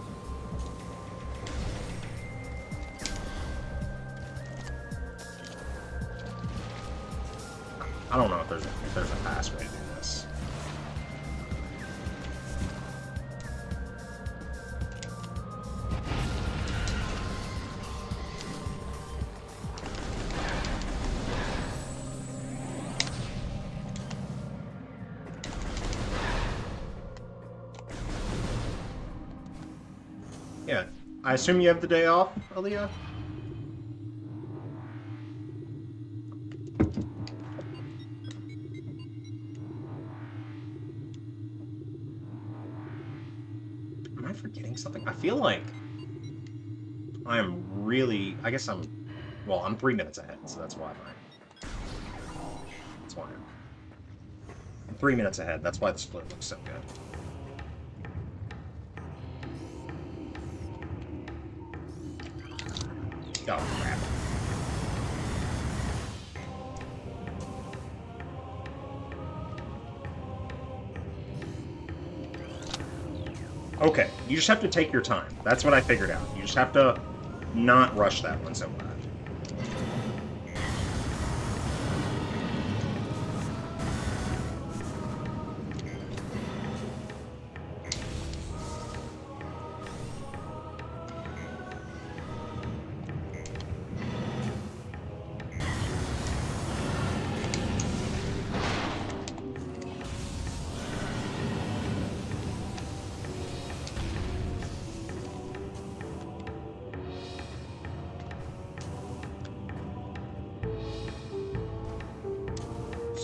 I don't know if there's a fast way to do this. Yeah, I assume you have the day off, Aaliyah? Am I forgetting something? I feel like I'm really... I guess I'm... Well, I'm 3 minutes ahead, so that's why I'm 3 minutes ahead. That's why the split looks so good. Oh, crap. Okay, you just have to take your time. That's what I figured out. You just have to not rush that one so bad.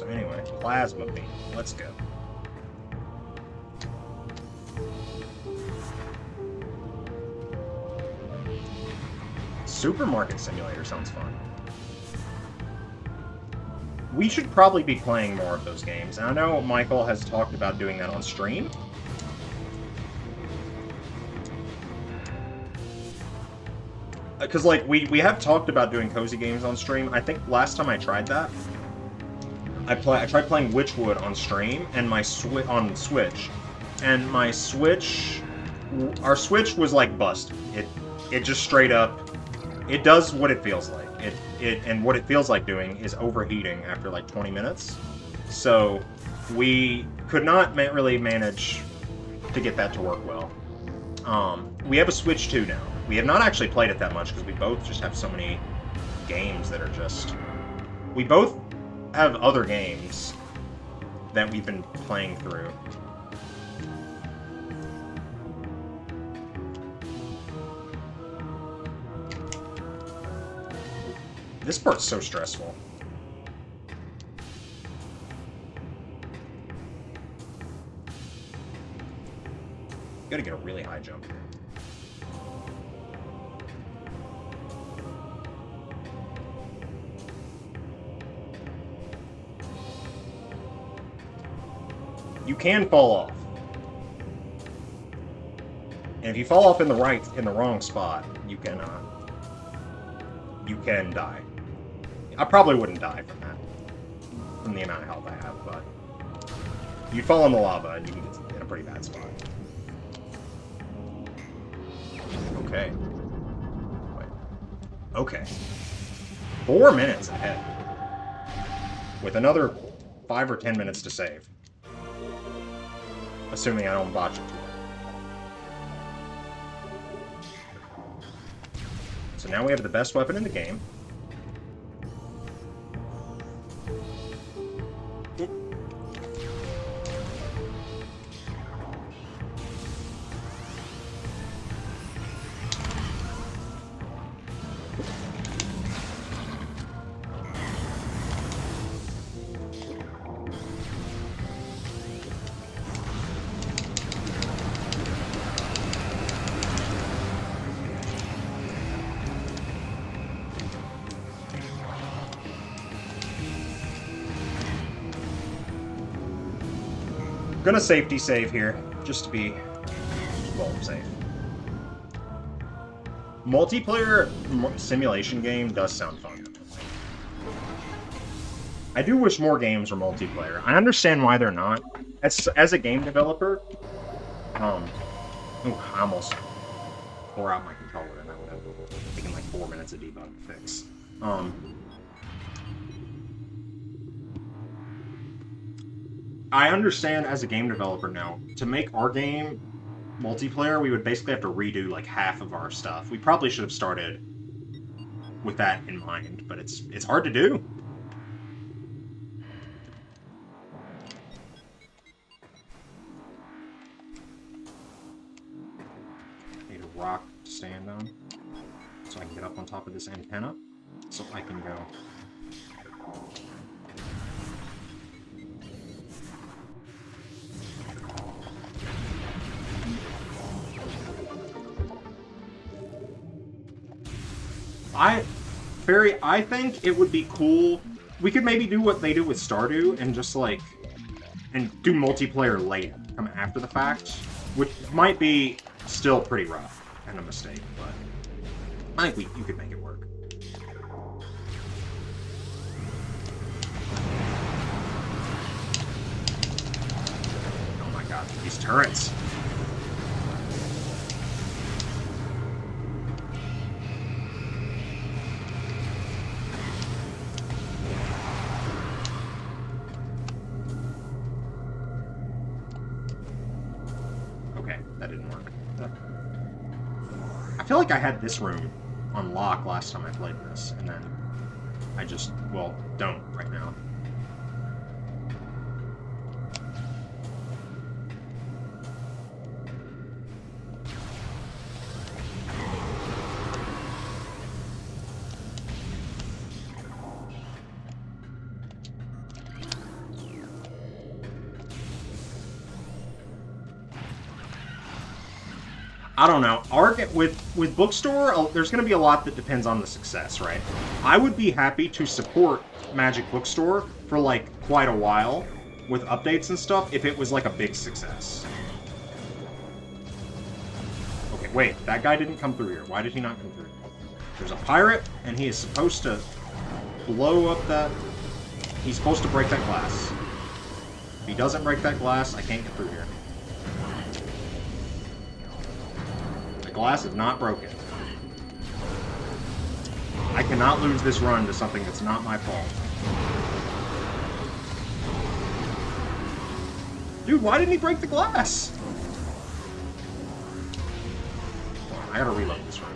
So anyway, plasma beam. Let's go. Supermarket Simulator sounds fun. We should probably be playing more of those games. And I know Michael has talked about doing that on stream. Because, like, we have talked about doing cozy games on stream. I think last time I tried that, I tried playing Witchwood on stream, and on Switch. And my Switch... Our Switch was, like, busted. It just straight up... It does what it feels like. And what it feels like doing is overheating after, like, 20 minutes. So, we could not really manage to get that to work well. We have a Switch 2 now. We have not actually played it that much because we both just have so many games that are just... We both have other games that we've been playing through. This part's so stressful. Gotta get a really high jump here. You can fall off. And if you fall off in the wrong spot, you can die. I probably wouldn't die from that, from the amount of health I have, but you'd fall in the lava and you can get in a pretty bad spot. Okay. Wait. Okay. 4 minutes ahead. With another 5 or 10 minutes to save. Assuming I don't botch it. So now we have the best weapon in the game. Gonna safety save here, just to be, well, safe. Multiplayer simulation game does sound fun. I do wish more games were multiplayer. I understand why they're not. As a game developer, I almost tore out my controller, and that would have taken like 4 minutes of debug to fix. I understand as a game developer now, to make our game multiplayer, we would basically have to redo like half of our stuff. We probably should have started with that in mind, but it's hard to do. Need a rock to stand on, so I can get up on top of this antenna, so I can go. I think it would be cool. We could maybe do what they do with Stardew and just like, and do multiplayer late, come after the fact, which might be still pretty rough and a mistake, but I think you could make it work. Oh my god, these turrets. That didn't work. I feel like I had this room on lock last time I played this, and then I just, well, don't right now. I don't know. With Bookstore, there's going to be a lot that depends on the success, right? I would be happy to support Magic Bookstore for, like, quite a while with updates and stuff if it was, like, a big success. Okay, wait. That guy didn't come through here. Why did he not come through? There's a pirate, and he is supposed to blow up that... He's supposed to break that glass. If he doesn't break that glass, I can't get through here. The glass is not broken. I cannot lose this run to something that's not my fault. Dude, why didn't he break the glass? I gotta reload this run.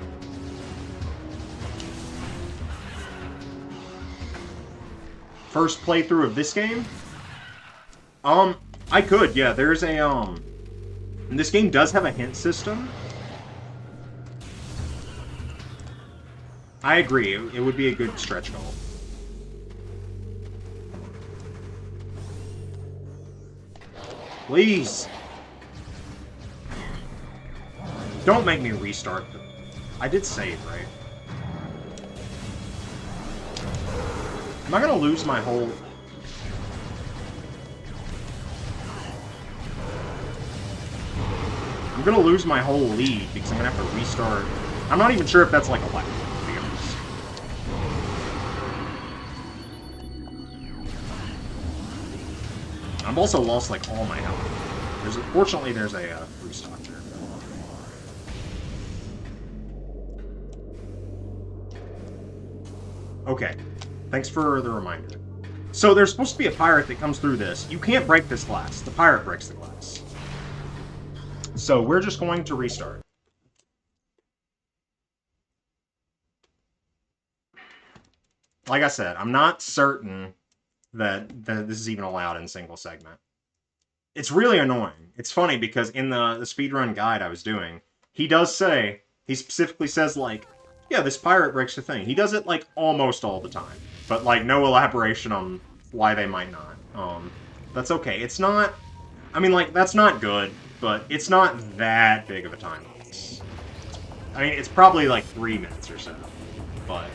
First playthrough of this game? I could, yeah. There's a, this game does have a hint system. I agree. It would be a good stretch goal. Please! Don't make me restart. I did save, right? Am I gonna lose my whole... I'm gonna lose my whole lead because I'm gonna have to restart. I'm not even sure if that's like a lap, to be honest. I've also lost like all my health. Fortunately, there's a restock there. Okay, thanks for the reminder. So there's supposed to be a pirate that comes through this. You can't break this glass. The pirate breaks the glass. So we're just going to restart. Like I said, I'm not certain that this is even allowed in single segment. It's really annoying. It's funny because in the speedrun guide I was doing, he does say, he specifically says like, yeah, this pirate breaks the thing. He does it like almost all the time, but like no elaboration on why they might not. That's okay. It's not, I mean like that's not good, but it's not that big of a time lapse. I mean, it's probably like 3 minutes or so, but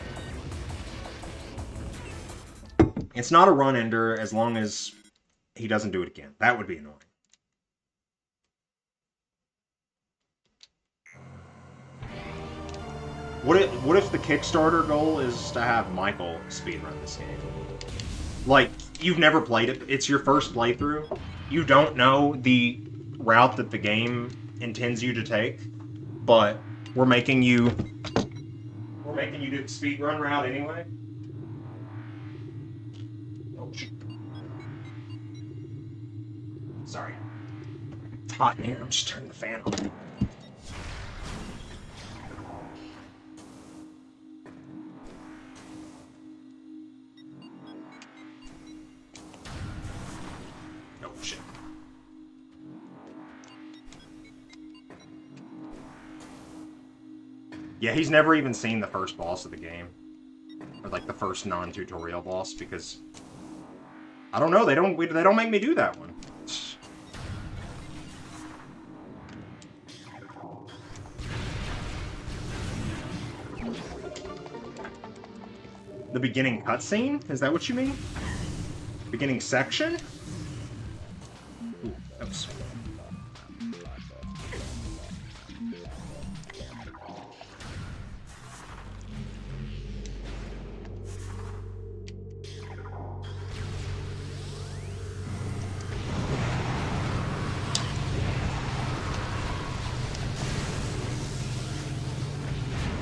it's not a run ender as long as he doesn't do it again. That would be annoying. What if the Kickstarter goal is to have Michael speedrun this game? Like, you've never played it, it's your first playthrough, you don't know the route that the game intends you to take, but we're making you do the speedrun route anyway. Oh, shit. Sorry. It's hot in here, I'm just turning the fan on. Oh, shit. Yeah, he's never even seen the first boss of the game. Or, like, the first non-tutorial boss, because... I don't know, they don't make me do that one. The beginning cutscene? Is that what you mean? Beginning section? Ooh, that was...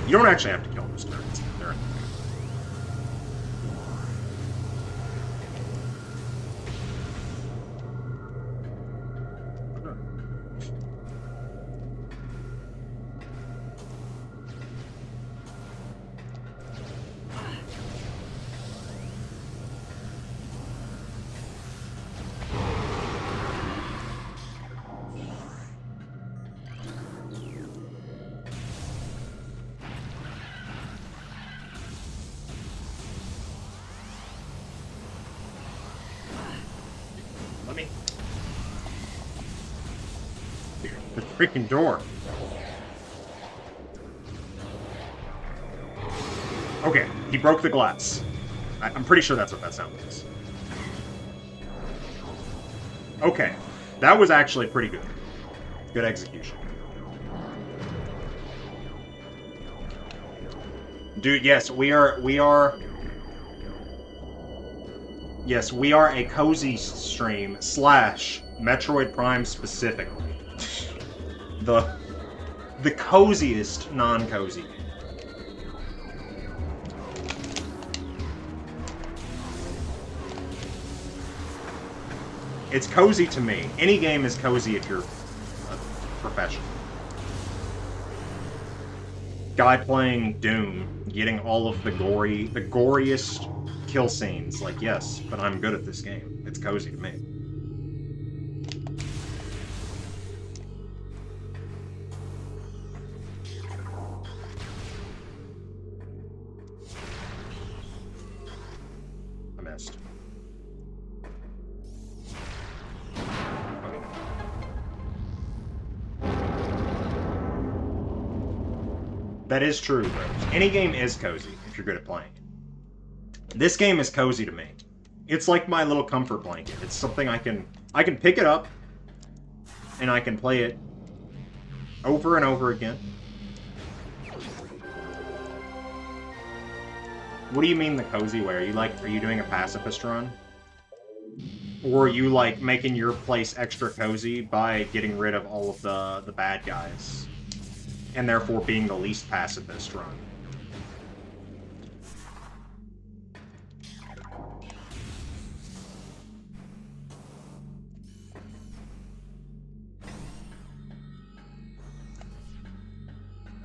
You don't actually have to kill those turrets. They're in the way. Let me... The freaking door. Okay, he broke the glass. I'm pretty sure that's what that sound was. Okay, that was actually pretty good. Good execution. Dude, yes, we are... Yes, we are a cozy stream / Metroid Prime specifically. The coziest non-cozy game. It's cozy to me. Any game is cozy if you're a professional. Guy playing Doom, getting all of the goriest kill scenes. Like, yes, but I'm good at this game. It's cozy to me. I missed. That is true, Rose. Any game is cozy if you're good at playing it. This game is cozy to me. It's like my little comfort blanket. It's something I can pick it up and I can play it over and over again. What do you mean the cozy way? Are you doing a pacifist run? Or are you like making your place extra cozy by getting rid of all of the bad guys? And therefore being the least pacifist run.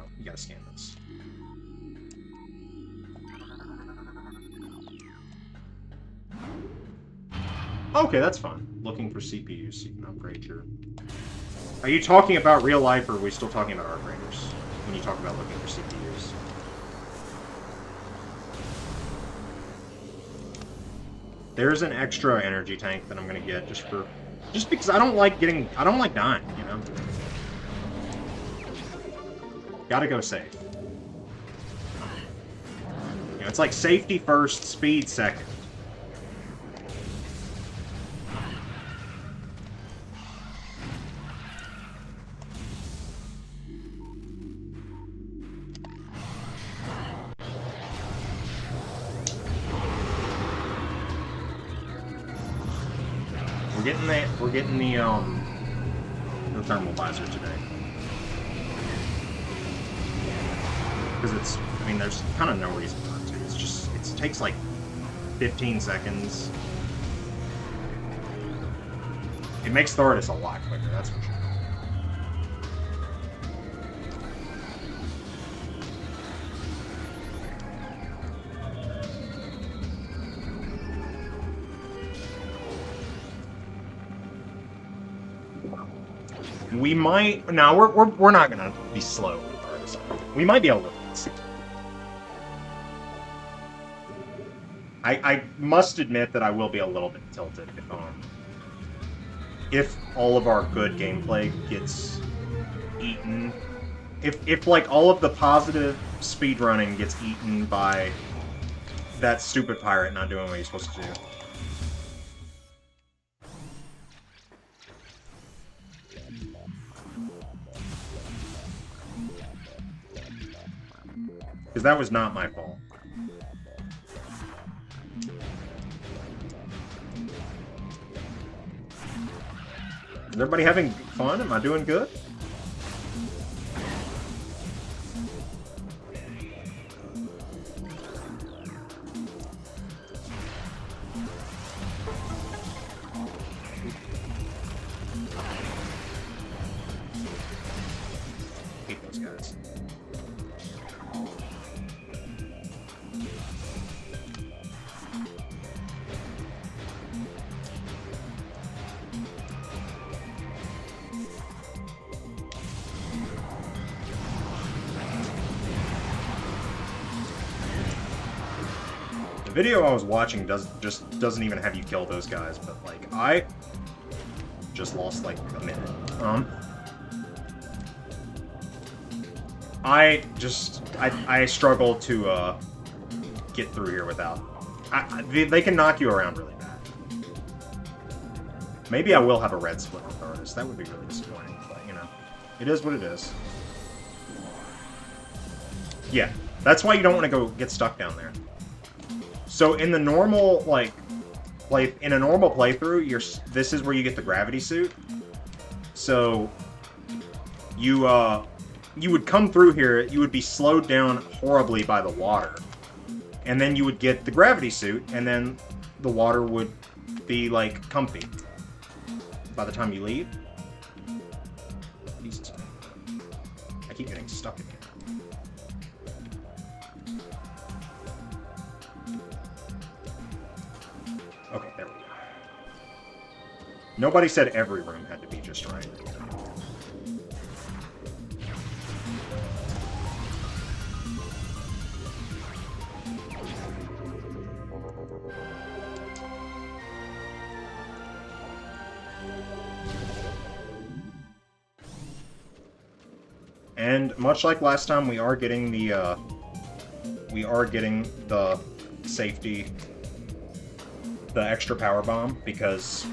Oh, you gotta scan this. Okay, that's fun. Looking for CPUs so you can upgrade your... Are you talking about real life, or are we still talking about upgraders when you talk about looking for CPUs? There's an extra energy tank that I'm gonna get just because I don't like dying, you know? Gotta go safe. You know, it's like safety first, speed second. We're getting the thermal visor today. Because there's kind of no reason not to. It takes like 15 seconds. It makes Thordis a lot quicker, that's for sure. We might... No, we're not gonna be slow with Thordis. We might be able to... I must admit that I will be a little bit tilted if all of our good gameplay gets eaten. If like all of the positive speedrunning gets eaten by that stupid pirate not doing what he's supposed to do. Because that was not my fault. Is everybody having fun? Am I doing good? Hate those guys. The video I was watching doesn't even have you kill those guys, but like I just lost like a minute. I struggle to get through here without... they can knock you around really bad. Maybe I will have a red split with Artist. That would be really disappointing, but, you know, it is what it is. Yeah, that's why you don't want to go get stuck down there. So in the normal, like in a normal playthrough, this is where you get the gravity suit. So you would come through here, you would be slowed down horribly by the water. And then you would get the gravity suit, and then the water would be, like, comfy by the time you leave. Jesus. I keep getting stuck in here. Okay, there we go. Nobody said every room had to be just right. And much like last time, we are getting the safety, the extra power bomb, because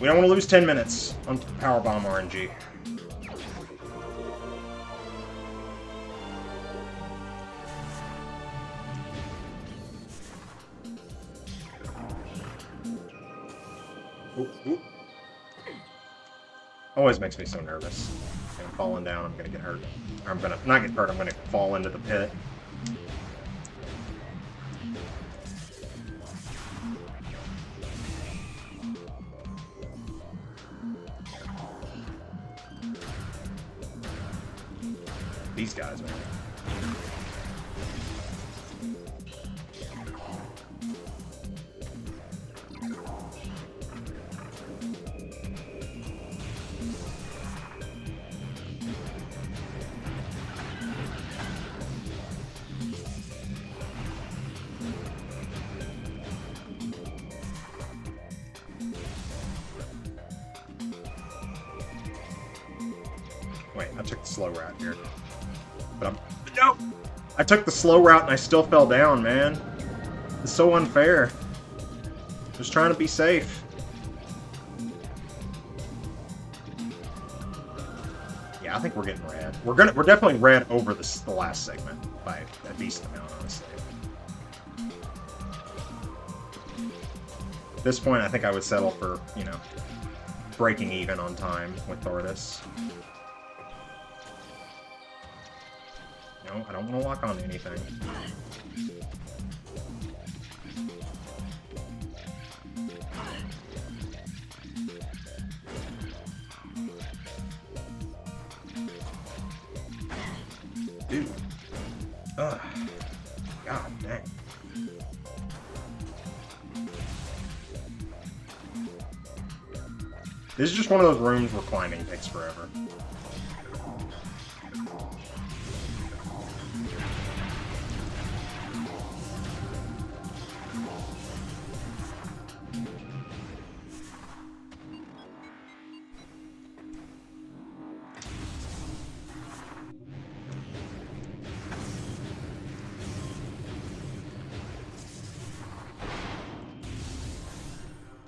we don't want to lose 10 minutes on power bomb RNG. Ooh, ooh. Always makes me so nervous. I'm falling down, I'm gonna get hurt. Or I'm gonna not get hurt, I'm gonna fall into the pit. These guys, man. Wait, I took the slow route here. But I'm... No! I took the slow route and I still fell down, man. It's so unfair. Just trying to be safe. Yeah, I think we're getting red. We're definitely red over the last segment by a decent amount, honestly. At this point, I think I would settle for, you know, breaking even on time with Thordis. No, I don't want to lock on to anything. Dude. Ugh. God dang. This is just one of those rooms where climbing takes forever.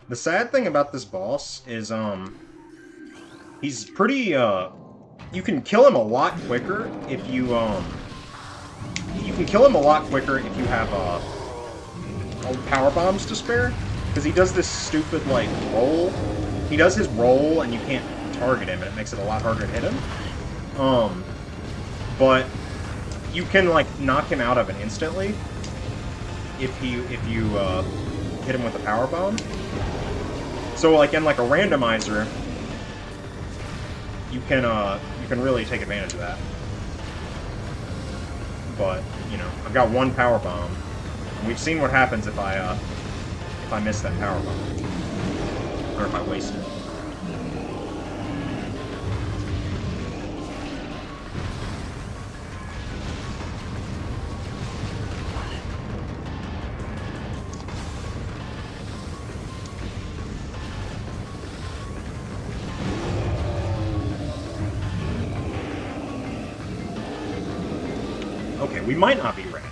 The sad thing about this boss is, he's pretty, you can kill him a lot quicker if you can kill him a lot quicker if you have, power bombs to spare, because he does this stupid, like, roll. He does his roll, and you can't target him, and it makes it a lot harder to hit him. But you can, like, knock him out of it instantly if you hit him with a power bomb. So, like, in, like, a randomizer, you can really take advantage of that. But, you know, I've got one power bomb. And we've seen what happens if I miss that power bomb. Or if I waste it. Okay, we might not be ready.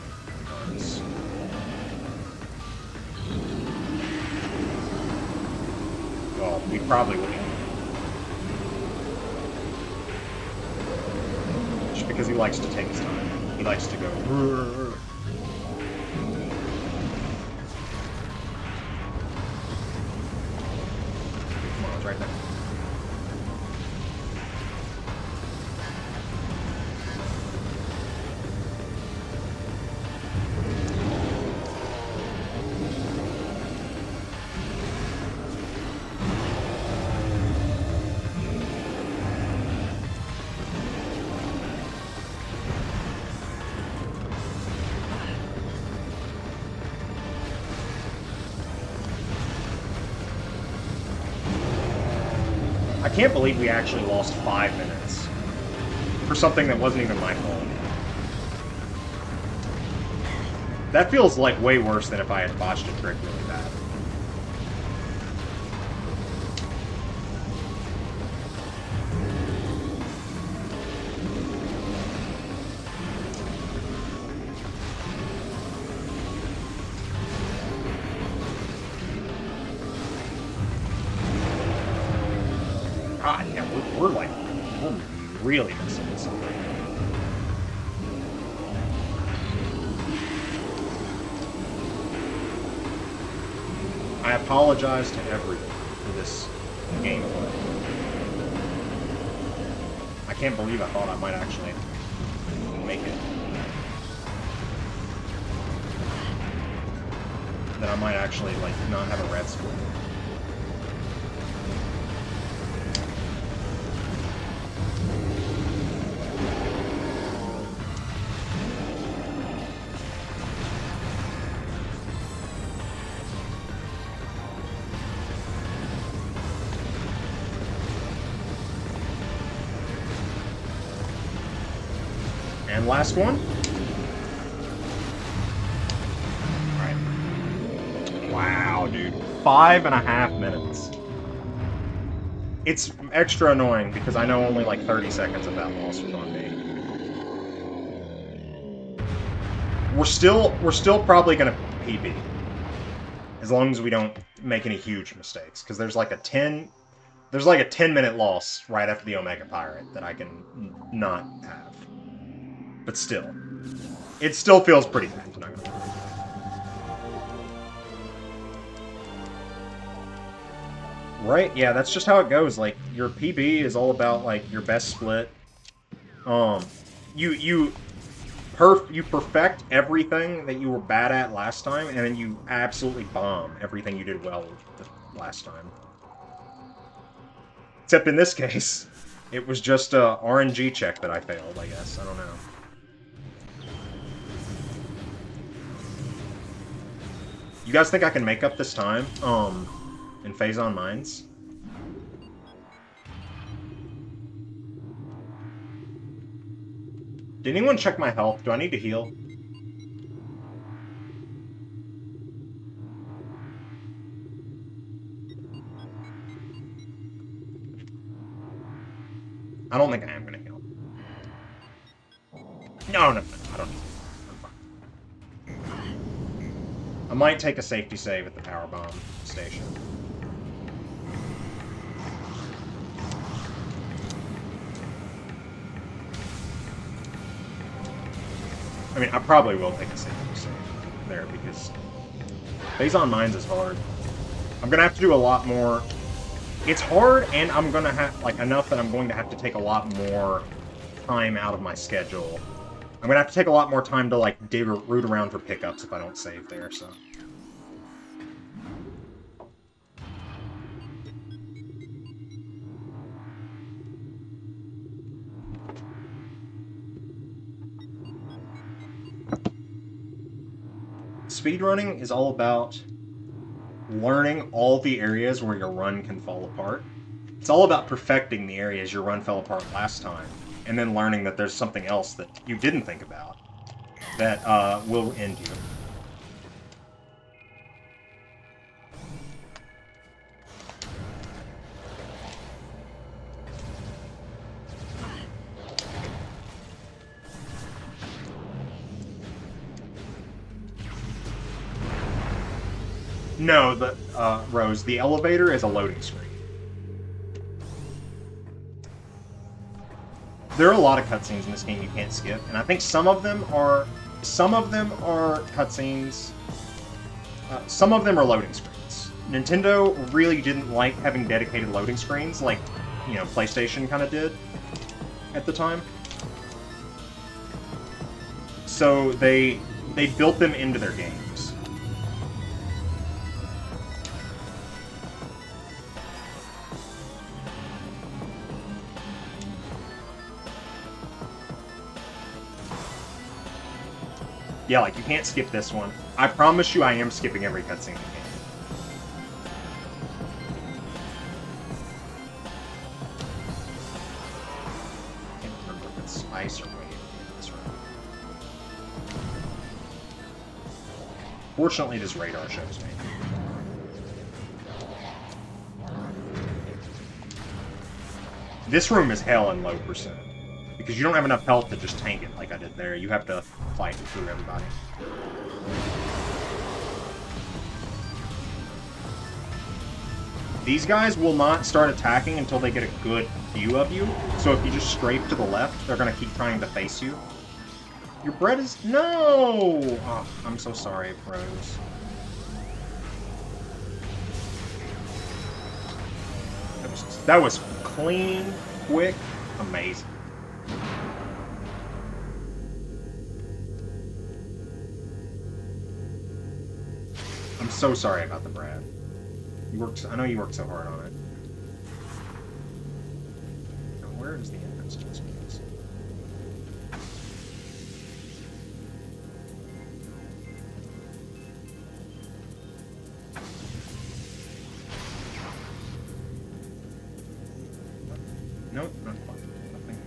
well, we probably would. Just because he likes to take his time. He likes to go. Rrr. Come on, it's right there. I can't believe we actually lost 5 minutes for something that wasn't even my fault. That feels like way worse than if I had botched a trick really bad. God, yeah, we're really messing this up right now. I apologize to everyone for this gameplay. I can't believe I thought I might actually make it. That I might actually, like, not have a red split. And last one. Alright. Wow, dude. 5.5 minutes. It's extra annoying because I know only like 30 seconds of that loss was on me. We're still probably gonna PB. As long as we don't make any huge mistakes. Because there's like a 10-minute loss right after the Omega Pirate that I can not have. But still. It still feels pretty bad, I'm not gonna lie. Right, yeah, that's just how it goes. Like, your PB is all about, like, your best split. You perfect everything that you were bad at last time, and then you absolutely bomb everything you did well the last time. Except in this case, it was just a RNG check that I failed, I guess. I don't know. You guys think I can make up this time, in Phase on Mines? Did anyone check my health? Do I need to heal? I don't think I am gonna heal. No, I don't need to. I'm fine. I might take a safety save at the power bomb station. I mean, I probably will take a safety save there because Phase on Mines is hard. I'm gonna have to do a lot more. It's hard, and I'm gonna have like enough that I'm going to have to take a lot more time out of my schedule. I'm gonna have to take a lot more time to like root around for pickups if I don't save there. So. Speedrunning is all about learning all the areas where your run can fall apart. It's all about perfecting the areas your run fell apart last time, and then learning that there's something else that you didn't think about that will end you. No, Rose, the elevator is a loading screen. there are a lot of cutscenes in this game you can't skip, and I think some of them are cutscenes. Some of them are loading screens. Nintendo really didn't like having dedicated loading screens, like, you know, PlayStation kind of did at the time. So they built them into their games. Yeah, like, you can't skip this one. I promise you I am skipping every cutscene in the game. I can't remember if it's ice or wave in this room. Fortunately, this radar shows me. This room is hell in low percent. Because you don't have enough health to just tank it like I did there. You have to fight through everybody. These guys will not start attacking until they get a good view of you. So if you just strafe to the left, they're going to keep trying to face you. Your bread is... No! Oh, I'm so sorry, pros. That was clean, quick, amazing. I'm so sorry about the bread. I know you worked so hard on it. Now, where is the entrance to this place? Nope, not quite. Nothing.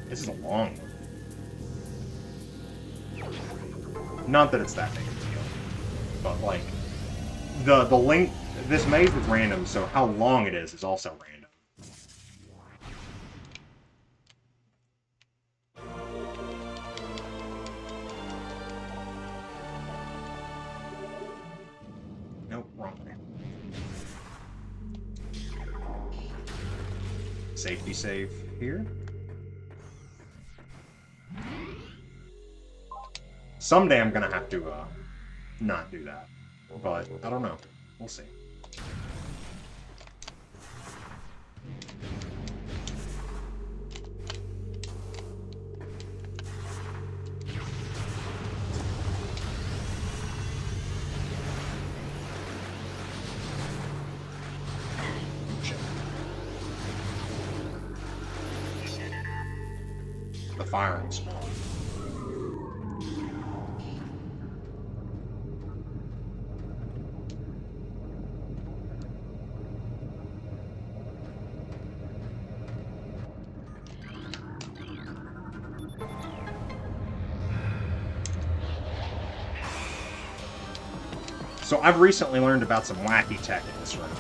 This is a long one. Not that it's that big of a deal, but like the length. This maze is random, so how long it is also random. Nope, wrong way. Safety save here. Someday I'm gonna have to not do that, but I don't know. We'll see. The firing's on. So I've recently learned about some wacky tech in this room.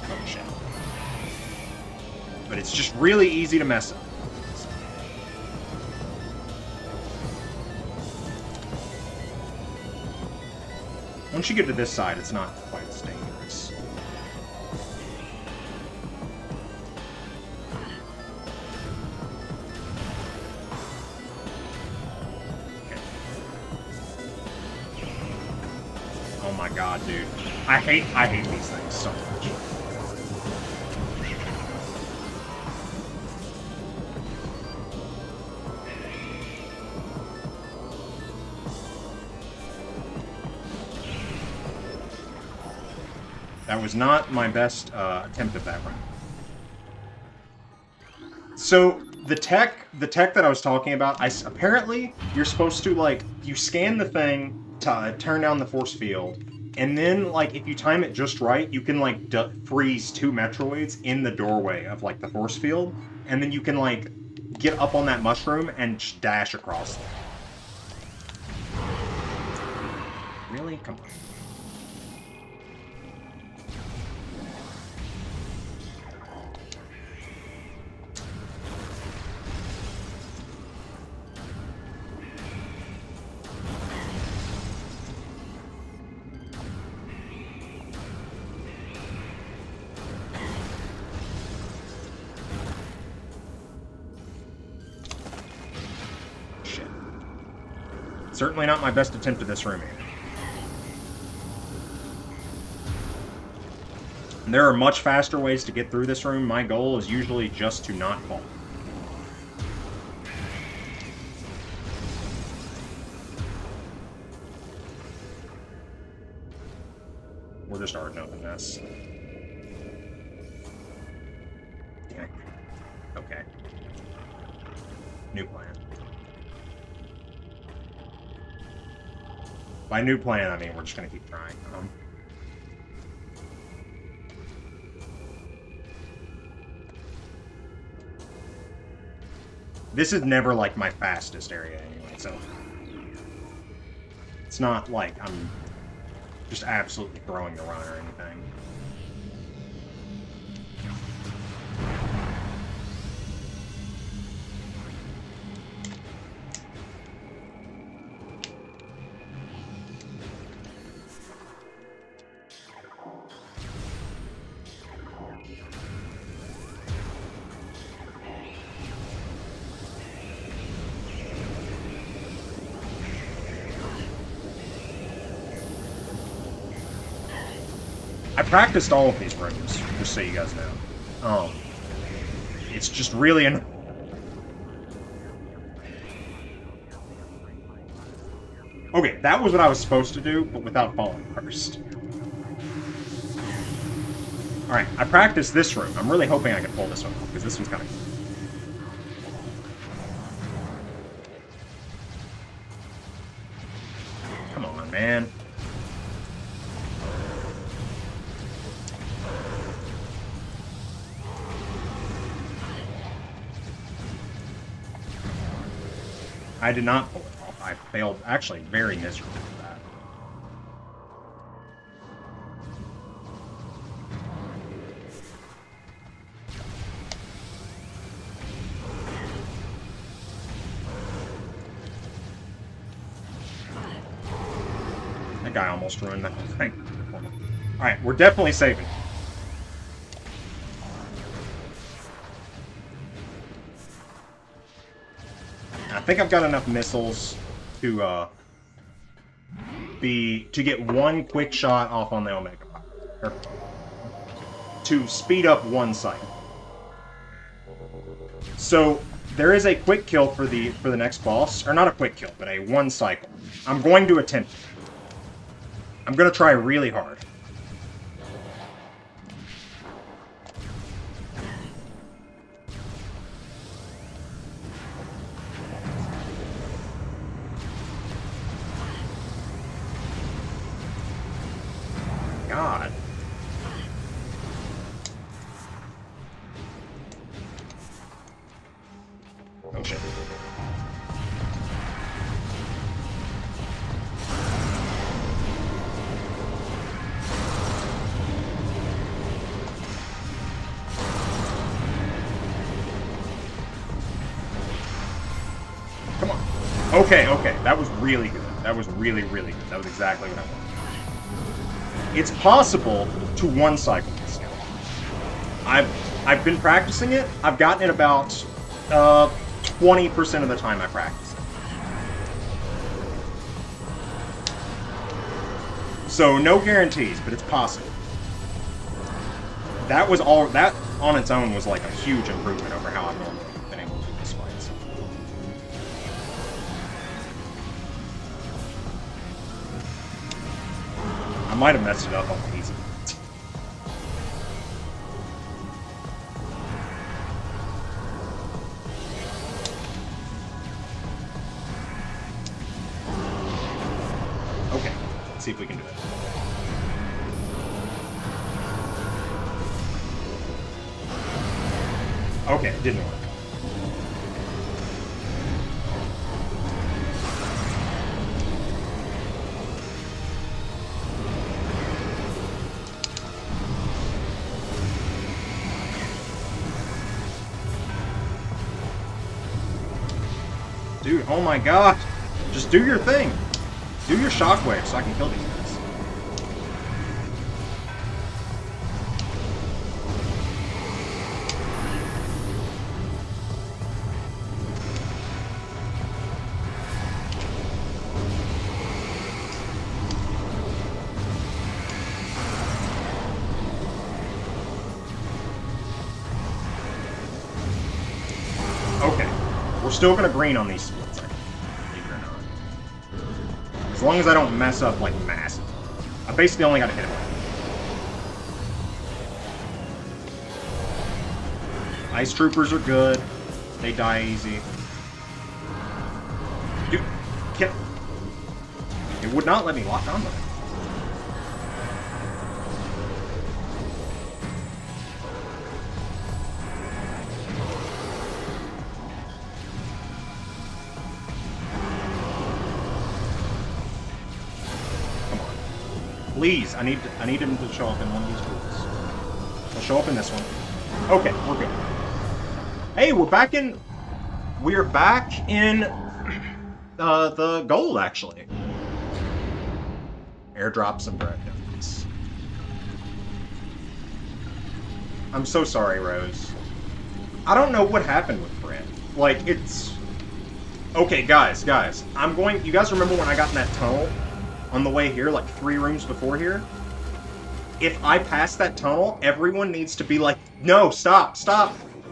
Oh shit. But it's just really easy to mess up. Once you get to this side, it's not quite as dangerous. Oh my god, dude. I hate these things so much. That was not my best attempt at that run. So the tech that I was talking about, apparently you're supposed to, like, you scan the thing to turn down the force field, and then, like, if you time it just right, you can, like, freeze 2 Metroids in the doorway of, like, the force field, and then you can, like, get up on that mushroom and just dash across them. Really? Come on. Certainly not my best attempt at this room here. There are much faster ways to get through this room. My goal is usually just to not fall. We're just starting open this. Yeah. Okay. New plan. By new plan, I mean we're just gonna keep trying. This is never, like, my fastest area anyway, so... It's not like I'm just absolutely throwing the run or anything. I practiced all of these rooms, just so you guys know. It's just really Okay, that was what I was supposed to do, but without falling first. Alright, I practiced this room. I'm really hoping I can pull this one off, because this one's kind of cool. Come on, man. I did not pull it off. I failed, actually, very miserably with that. That guy almost ruined that whole thing. Alright, we're definitely saving. I think I've got enough missiles to get one quick shot off on the Omega Pilot, or to speed up one cycle. So there is a quick kill for the next boss, or not a quick kill, but a one cycle. I'm going to attempt it. I'm going to try really hard. God. Oh shit. Come on. Okay, okay. That was really good. That was really, really good. That was exactly what I wanted. It's possible to one cycle this skill. I've been practicing it. I've gotten it about 20% of the time I practice it. So no guarantees, but it's possible. That was all. That on its own was like a huge improvement over how I've normally been able to do this fight. So. I might have messed it up on the easy. Okay, let's see if we can do it. Okay, it didn't work. Dude, oh my god! Just do your thing! Do your shockwave so I can kill these guys. We're still gonna green on these splits, I think, believe it or not. As long as I don't mess up, like, massive. I basically only gotta hit him. Ice Troopers are good. They die easy. Dude, it would not let me lock on them. Come on. Please, I need him to show up in one of these groups. He'll show up in this one. Okay, we're good. Hey, we're back in the gold, actually. Airdrop some breadcrumbs. I'm so sorry, Rose. I don't know what happened with Brett. Like, it's... Okay, guys. You guys remember when I got in that tunnel on the way here, like 3 rooms before here? If I pass that tunnel, everyone needs to be like, no, stop.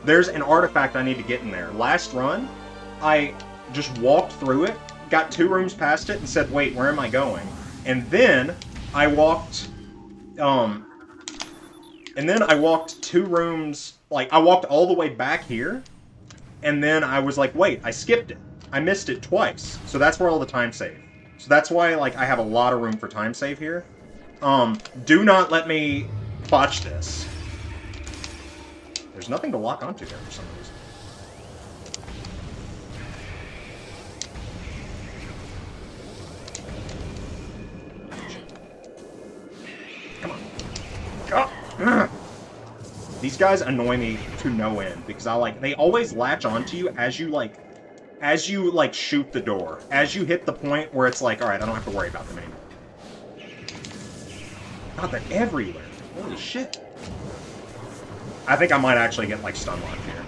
There's an artifact I need to get in there. Last run, I just walked through it, got 2 rooms past it, and said, wait, where am I going? And then I walked, 2 rooms, like, I walked all the way back here, and then I was like, wait, I skipped it. I missed it twice. So that's where all the time save. So that's why, like, I have a lot of room for time save here. Do not let me botch this. There's nothing to lock onto there for some reason. Come on. Oh. These guys annoy me to no end because they always latch onto you as you shoot the door. As you hit the point where it's like, alright, I don't have to worry about them anymore. God, they're everywhere. Holy shit. I think I might actually get, like, stun locked here.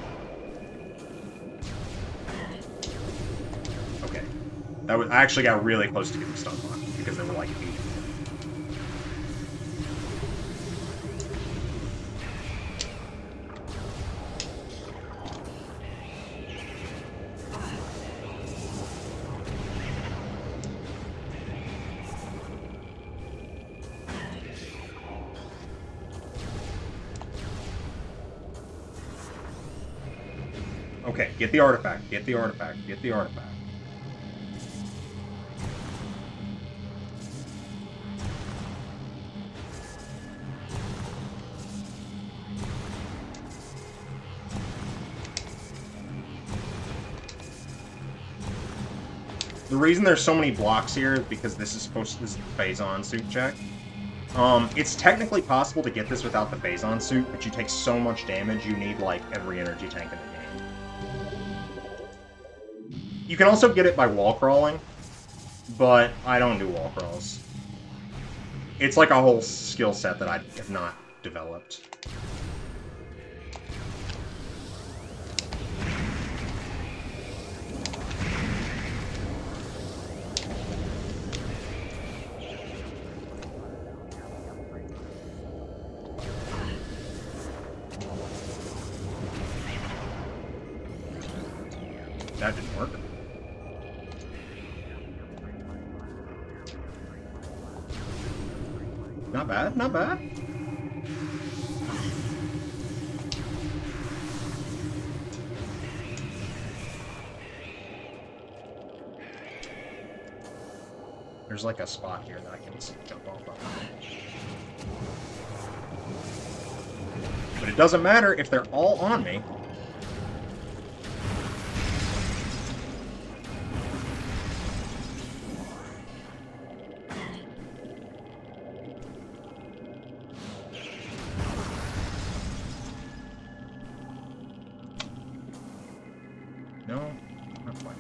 Okay. I actually got really close to getting stun locked because they were, like, 8. Okay, get the artifact, get the artifact, get the artifact. The reason there's so many blocks here is because this is the phase-on suit check. It's technically possible to get this without the phase-on suit, but you take so much damage you need, like, every energy tank in the game. You can also get it by wall crawling, but I don't do wall crawls. It's like a whole skill set that I have not developed. That didn't work. Not bad, not bad. There's like a spot here that I can jump off of. But it doesn't matter if they're all on me. No, not quite.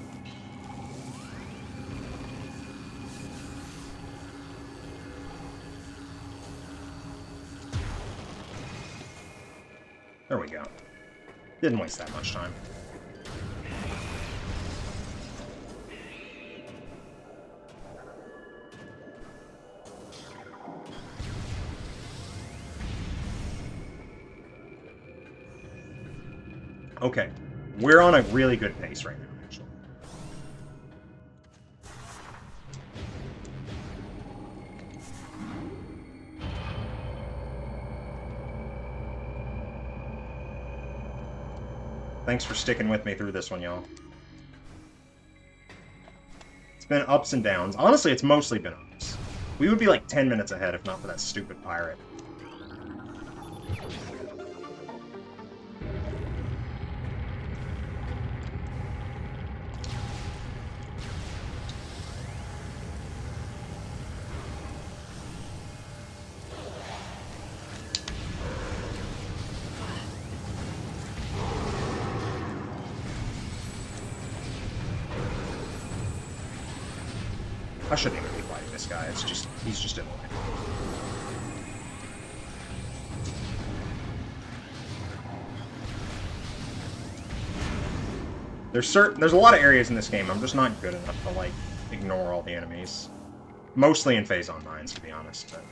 There we go. Didn't waste that much time. Okay, we're on a really good pace right now. Thanks for sticking with me through this one, y'all. It's been ups and downs. Honestly, it's mostly been ups. We would be like 10 minutes ahead if not for that stupid pirate. I shouldn't even be fighting this guy. It's just, he's just in the way. There's a lot of areas in this game I'm just not good enough to, like, ignore all the enemies. Mostly in phase-on mines, to be honest, but...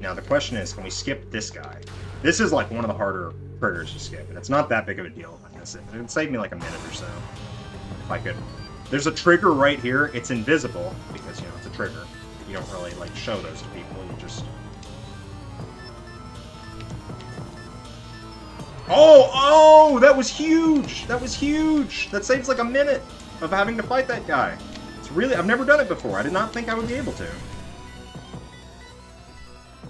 Now, the question is, can we skip this guy? This is, like, one of the harder triggers to skip, and it's not that big of a deal if I miss it. It would save me, like, a minute or so, if I could. There's a trigger right here. It's invisible, because, you know, it's a trigger. You don't really, like, show those to people. You just... Oh! That was huge! That was huge! That saves, like, a minute of having to fight that guy. It's really... I've never done it before. I did not think I would be able to.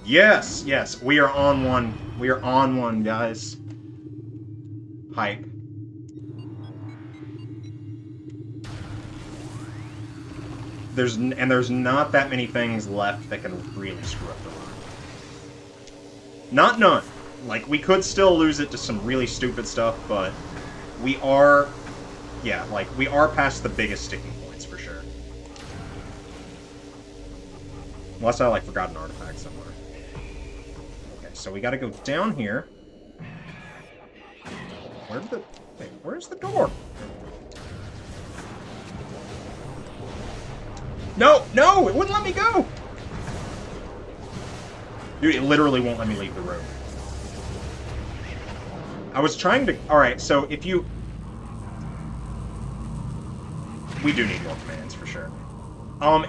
Yes, yes, we are on one. We are on one, guys. Hype. There's not that many things left that can really screw up the run. Not none. Like, we could still lose it to some really stupid stuff, but we are, yeah, like, we are past the biggest sticking points for sure. Unless I, like, forgot an artifact somewhere. So we gotta go down here. Where's the door? No, no, it wouldn't let me go! Dude, it literally won't let me leave the room. I was trying to... Alright, so if you... We do need more commands, for sure.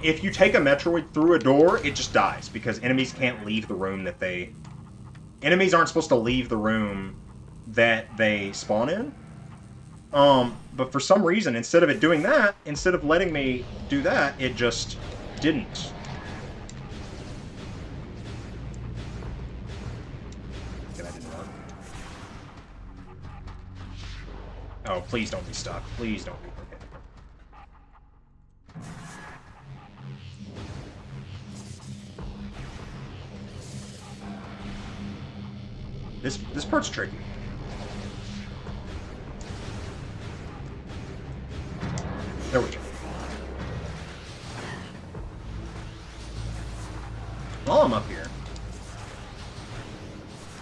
If you take a Metroid through a door, it just dies, because enemies can't leave the room that they... Enemies aren't supposed to leave the room that they spawn in. But for some reason, instead of it doing that, instead of letting me do that, it just didn't. That didn't work. Oh, please don't be stuck. Please don't be. Okay. This part's tricky. There we go. While I'm up here,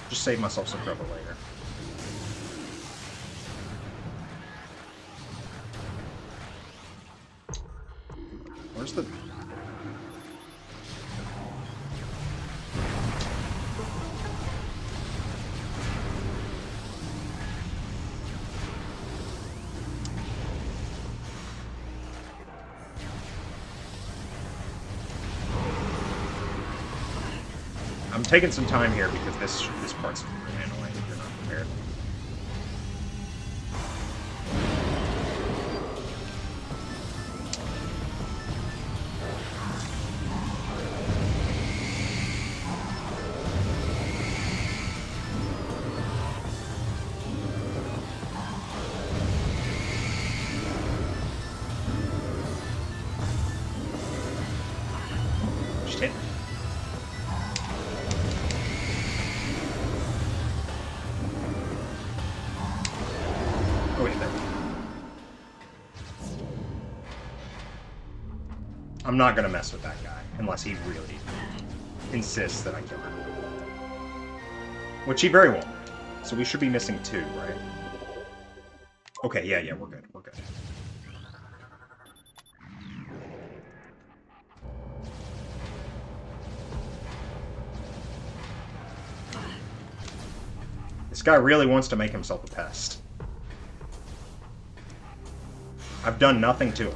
just save myself some trouble later. Where's the... I'm taking some time here because this part's really annoying if you're not prepared. Just hit. I'm not gonna mess with that guy unless he really insists that I kill him. Which he very well might. So we should be missing 2, right? Okay, yeah, we're good, we're good. This guy really wants to make himself a pest. I've done nothing to it.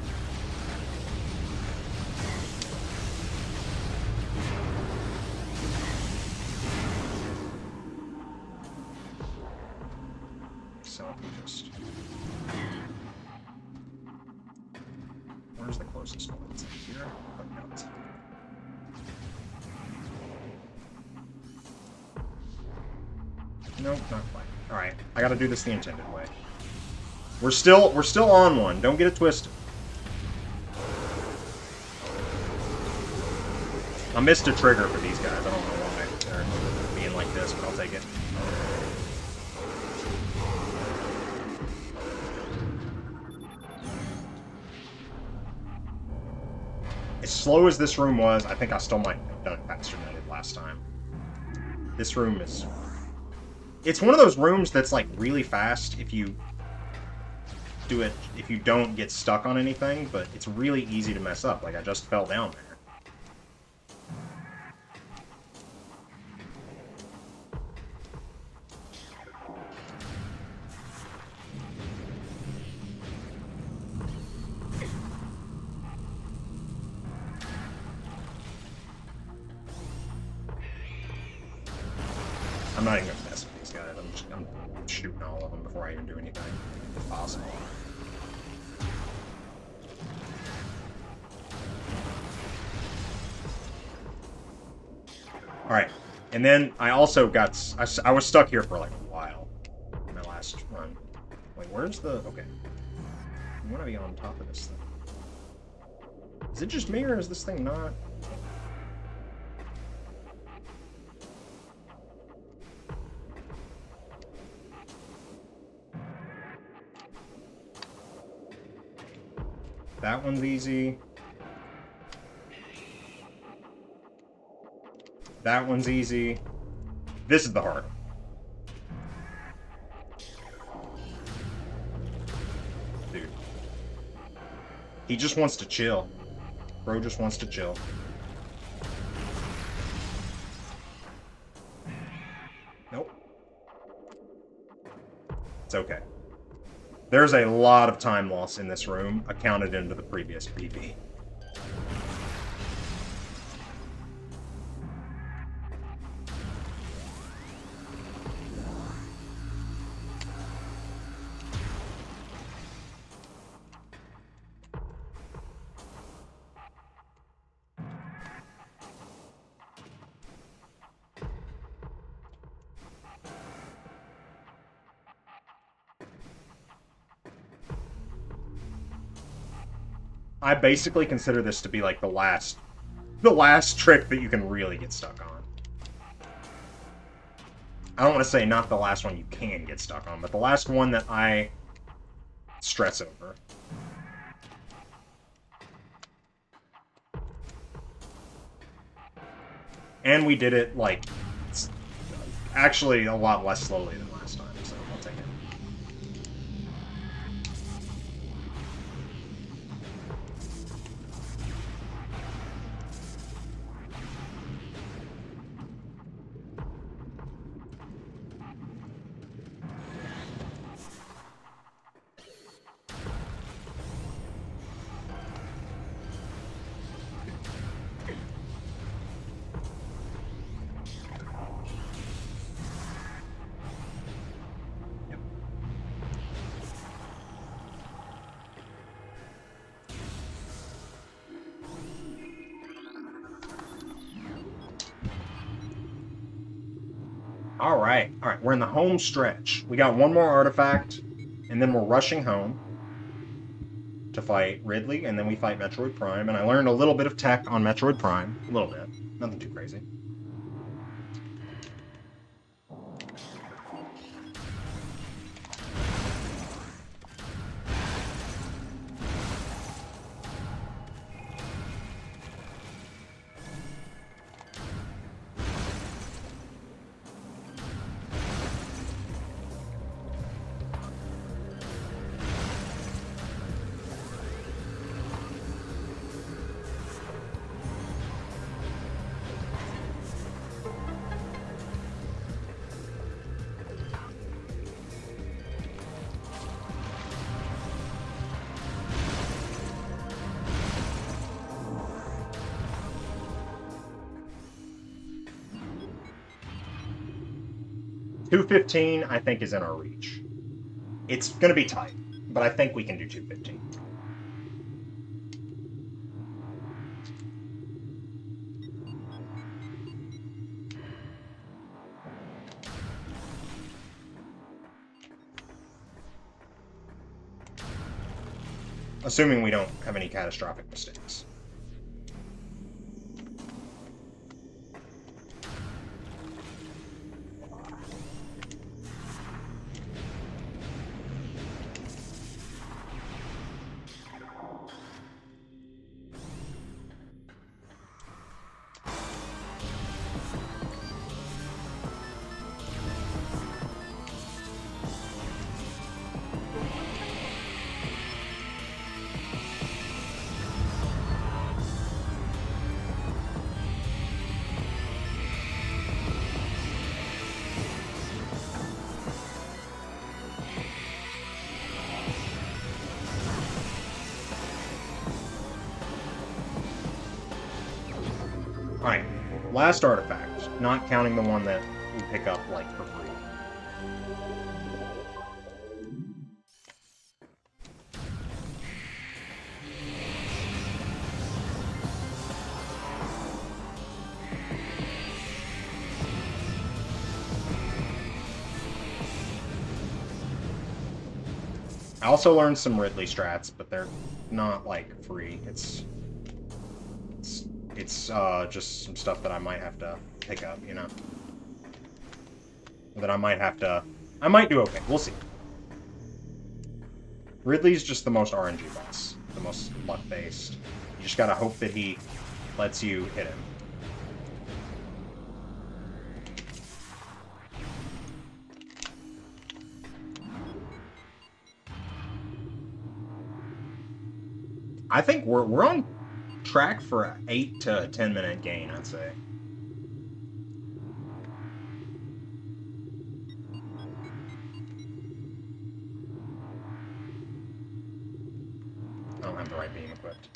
So just... Where's the closest one? Is it here? Oh, no, it's here. Nope, not quite. Alright, I gotta do this the intended way. We're still on one. Don't get it twisted. I missed a trigger for these guys. I don't know why they're being like this, but I'll take it. As slow as this room was, I think I still might have done it faster than I did last time. This room is... It's one of those rooms that's like really fast if you do it, if you don't get stuck on anything, but it's really easy to mess up. Like, I just fell down there. I'm not even gonna mess with these guys. I'm shooting all of them before I even do anything, if possible. Alright, and then I also got... I was stuck here for like a while in my last run. Wait, where's the... Okay. I want to be on top of this thing. Is it just me, or is this thing not... That one's easy. That one's easy. This is the hard one. Dude. He just wants to chill. Bro just wants to chill. Nope. It's okay. There's a lot of time loss in this room, accounted into the previous PB. I basically consider this to be like the last trick that you can really get stuck on. I don't want to say not the last one you can get stuck on, but the last one that I stress over. And we did it, like, actually a lot less slowly than last time, so I'll take it. Alright, we're in the home stretch. We got one more artifact, and then we're rushing home to fight Ridley, and then we fight Metroid Prime, and I learned a little bit of tech on Metroid Prime. A little bit. Nothing too crazy. 215, I think, is in our reach. It's going to be tight, but I think we can do 215. Assuming we don't have any catastrophic mistakes. Alright, last artifact, not counting the one that we pick up, like, for free. I also learned some Ridley strats, but they're not, like, free. It's just some stuff that I might have to pick up, you know? Or that I might have to... I might do okay. We'll see. Ridley's just the most RNG boss. The most luck-based. You just gotta hope that he lets you hit him. I think we're on track for an 8 to 10 minute gain, I'd say. I don't have the right beam equipped.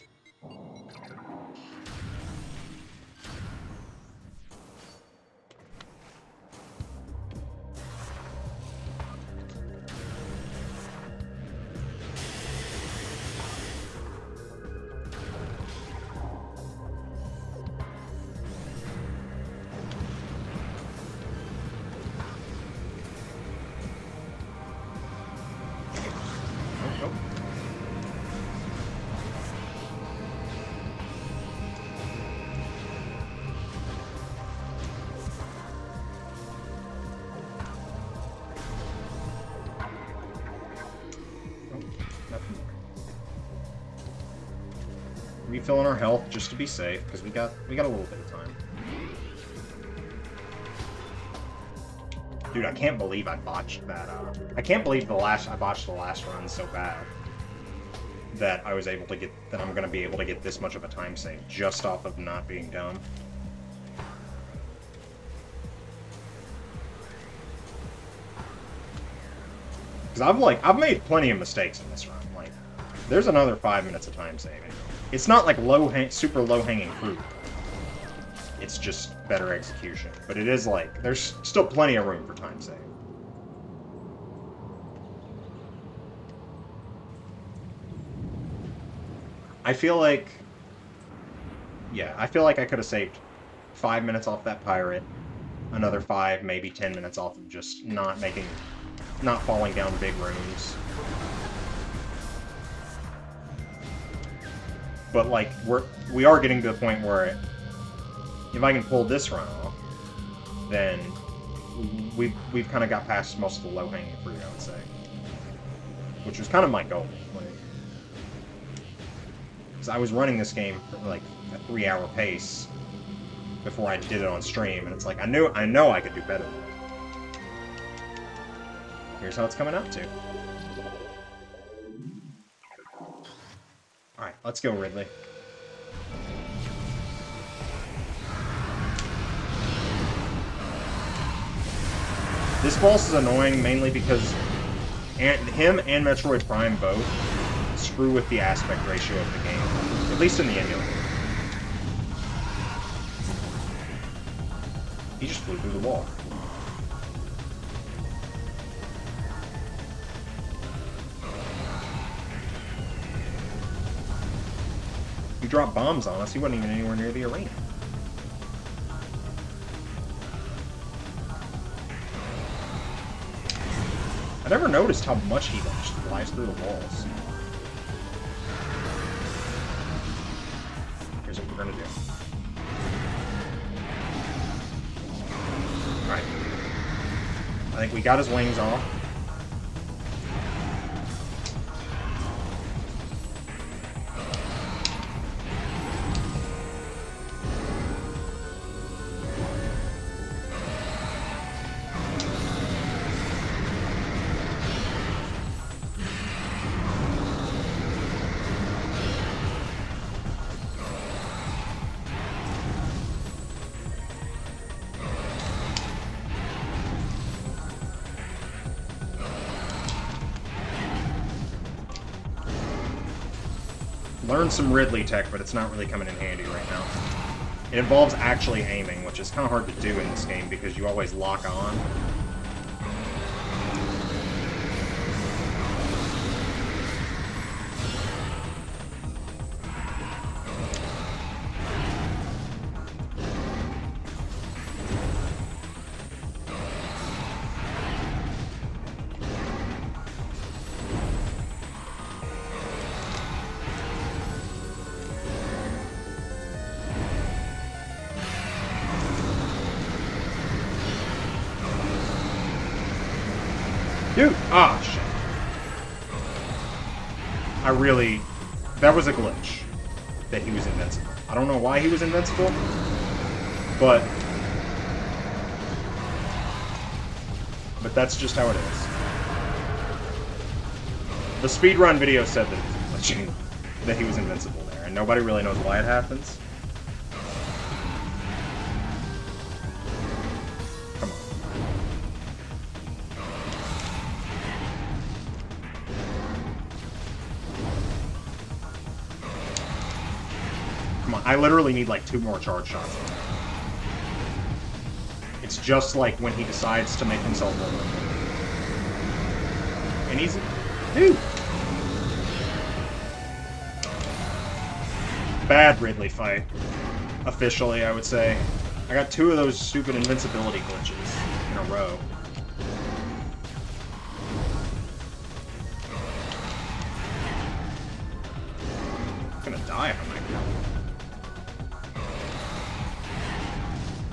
Refilling our health just to be safe, because we got a little bit of time. Dude, I can't believe I botched that. I can't believe I botched the last run so bad that I was able to get that I'm gonna be able to get this much of a time save just off of not being dumb. Because I've made plenty of mistakes in this run. Like, there's another 5 minutes of time saving. It's not like super low-hanging fruit. It's just better execution. But it is like, there's still plenty of room for time save. I feel like... Yeah, I feel like I could have saved 5 minutes off that pirate. Another 5, maybe 10 minutes off of just not falling down big rooms. But, like, we are getting to the point where if I can pull this run off, then we've kind of got past most of the low-hanging fruit, I would say. Which was kind of my goal. Because I was running this game for, like, a 3-hour pace before I did it on stream, and it's like, I know I could do better than that. Here's how it's coming out to. Alright, let's go, Ridley. This boss is annoying mainly because him and Metroid Prime both screw with the aspect ratio of the game, at least in the emulator. He just flew through the wall. dropped bombs on us, he wasn't even anywhere near the arena. I never noticed how much he like, just flies through the walls. Here's what we're gonna do. Alright. I think we got his wings off. Learned some Ridley tech, but it's not really coming in handy right now. It involves actually aiming, which is kind of hard to do in this game because you always lock on. Dude! Ah, shit. That was a glitch. That he was invincible. I don't know why he was invincible, but that's just how it is. The speedrun video said that it was a glitch, that he was invincible there, and nobody really knows why it happens. I literally need like 2 more charge shots. It's just like when he decides to make himself vulnerable. And he's... Dude! Bad Ridley fight. Officially, I would say. I got 2 of those stupid invincibility glitches in a row. I'm gonna die if I'm not kill.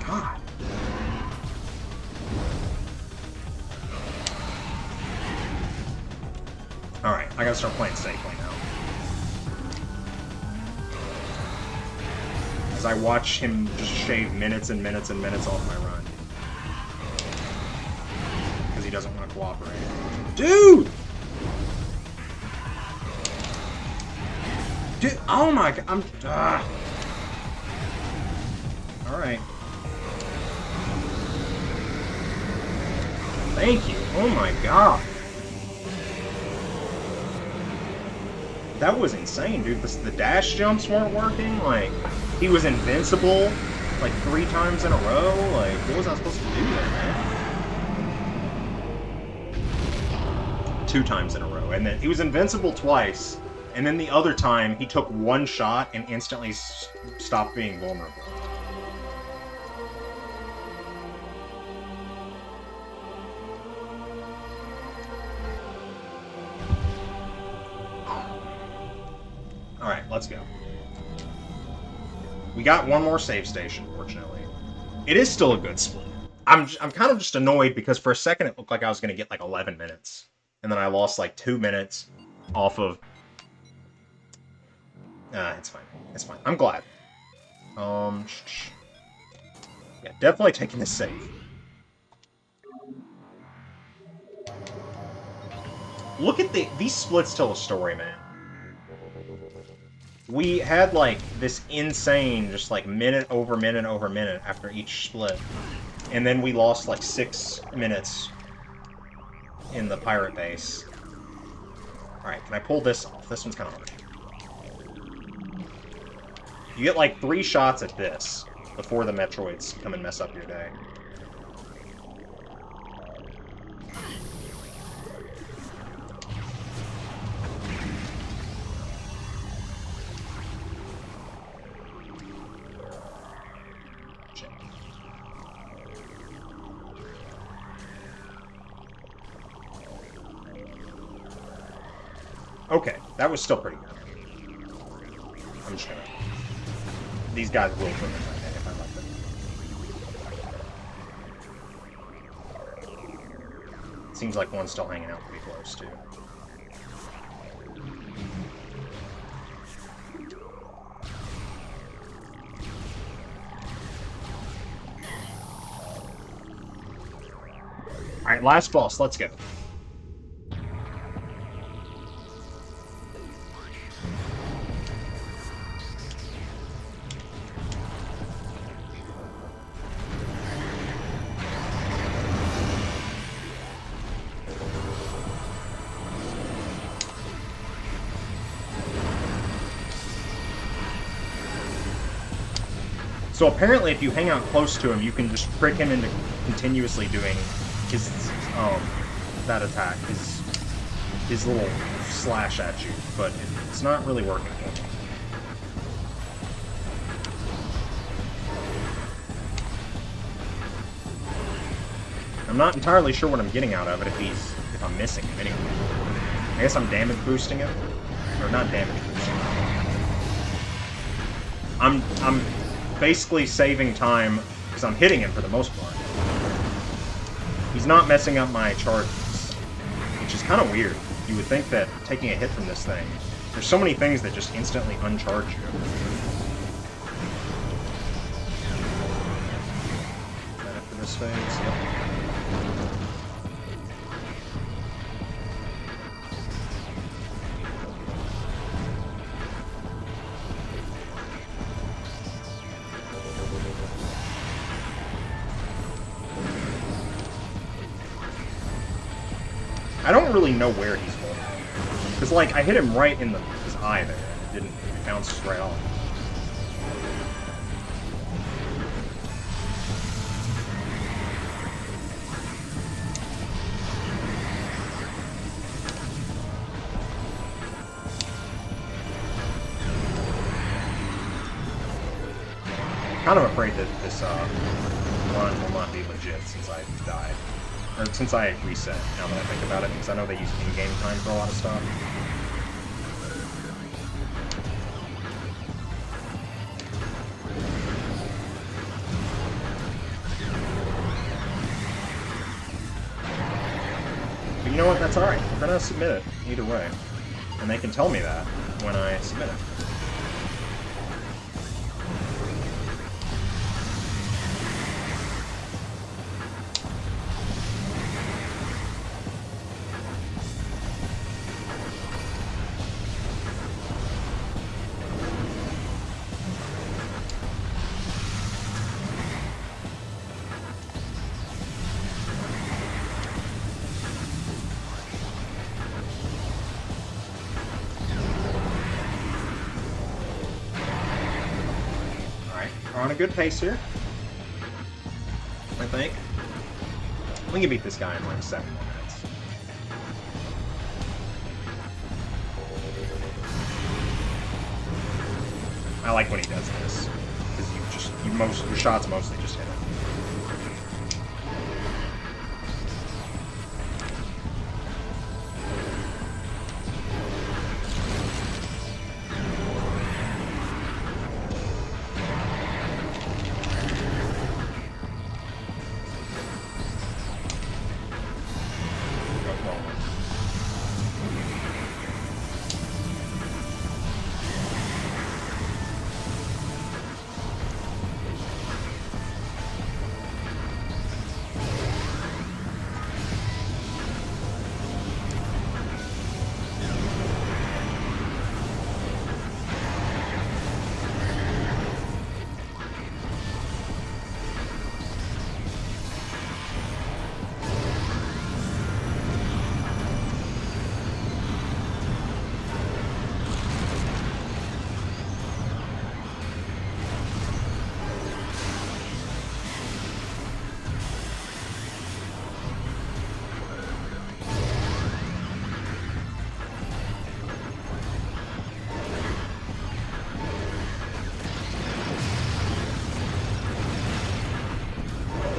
God. Alright, I gotta start playing safely now. As I watch him just shave minutes and minutes and minutes off my run. Because he doesn't want to cooperate. Dude! Dude, oh my god, I'm... Alright. Thank you. Oh my god. That was insane, dude. The dash jumps weren't working. Like, he was invincible like 3 times in a row. Like, what was I supposed to do there, man? 2 times in a row. And then he was invincible twice. And then the other time, he took 1 shot and instantly stopped being vulnerable. Alright, let's go. We got 1 more save station, fortunately. It is still a good split. I'm kind of just annoyed because for a second it looked like I was going to get like 11 minutes. And then I lost like 2 minutes off of... it's fine. It's fine. I'm glad. Yeah, definitely taking this save. Look at these splits tell a story, man. We had, like, this insane, just, like, minute over minute over minute after each split. And then we lost, like, 6 minutes in the pirate base. Alright, can I pull this off? This one's kind of hard. You get, like, 3 shots at this before the Metroids come and mess up your day. Okay, that was still pretty good. I'm just gonna... These guys will ruin my day if I let them. Seems like one's still hanging out pretty close, too. Alright, last boss, let's go. So apparently if you hang out close to him, you can just trick him into continuously doing his, that attack, his little slash at you, but it's not really working for me. I'm not entirely sure what I'm getting out of it if I'm missing him anyway. I guess I'm damage boosting him? Or not damage boosting him. I'm basically saving time because I'm hitting him for the most part. He's not messing up my charges, which is kind of weird. You would think that taking a hit from this thing, there's so many things that just instantly uncharge you. Is that it for this phase? Yep. I don't really know where he's going. Because, like, I hit him right in his eye there, and it bounced right off. Kind of afraid that this run will not be legit since I died. Or since I reset, now that I think about it, because I know they use in-game time for a lot of stuff. But you know what? That's alright. We're gonna submit it either way. And they can tell me that when I submit it. We're on a good pace here, I think. We can beat this guy in like 7 more minutes. I like when he does this, because your shots mostly just hit him.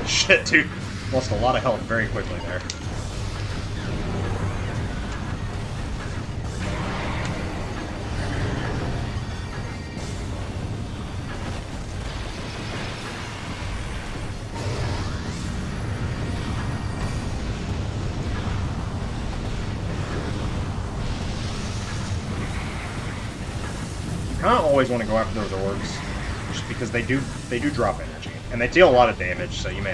Shit, dude. Lost a lot of health very quickly there. kind of always want to go after those orbs, just because they do drop energy, and they deal a lot of damage, so you may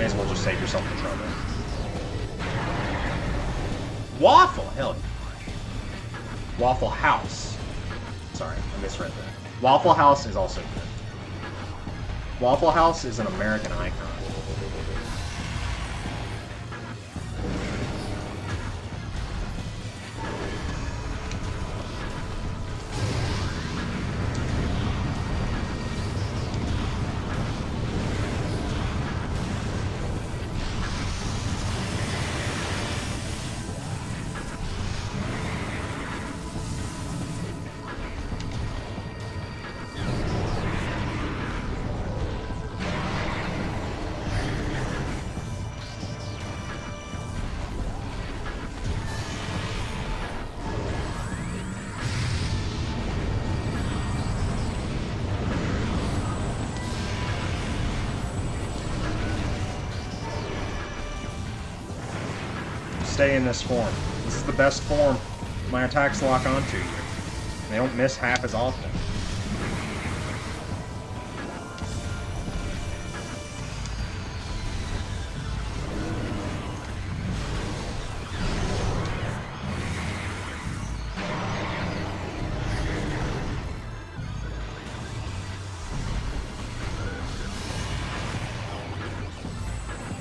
as well just save yourself the trouble. Waffle, hell yeah. Waffle House. Sorry, I misread that. Waffle House is also good. Waffle House is an American icon. Stay in this form. This is the best form. My attacks lock onto you. They don't miss half as often.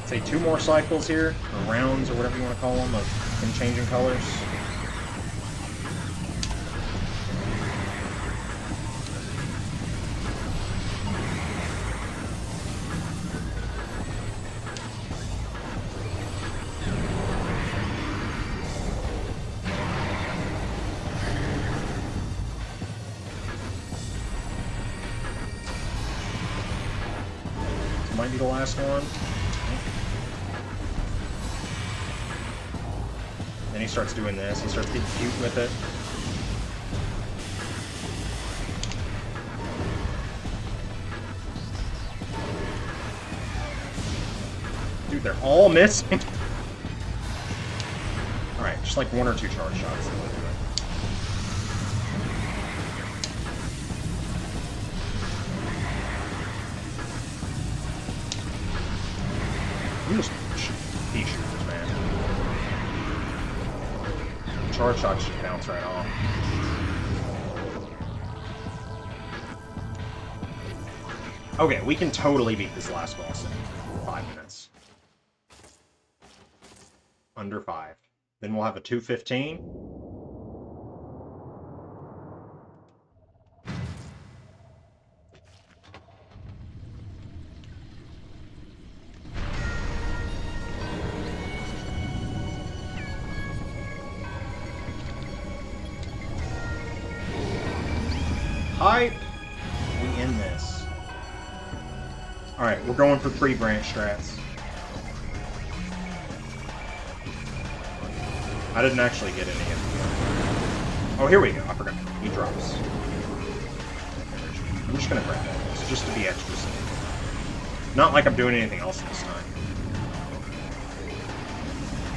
Say 2 more cycles here, or rounds, or whatever you want to call them, of him changing colors. This might be the last one. Then he starts doing this. He starts getting cute with it. Dude, they're all missing. Alright, just like 1 or 2 charge shots. That'll do it. You just pea shooters, man. Charge shots should bounce right off. Okay, we can totally beat this last boss in 5 minutes. Under 5. Then we'll have a 2:15. Hype! We end this. Alright, we're going for 3 branch strats. I didn't actually get any of them. Oh, here we go. I forgot. He drops. I'm just gonna grab it, just to be extra safe. Not like I'm doing anything else this time.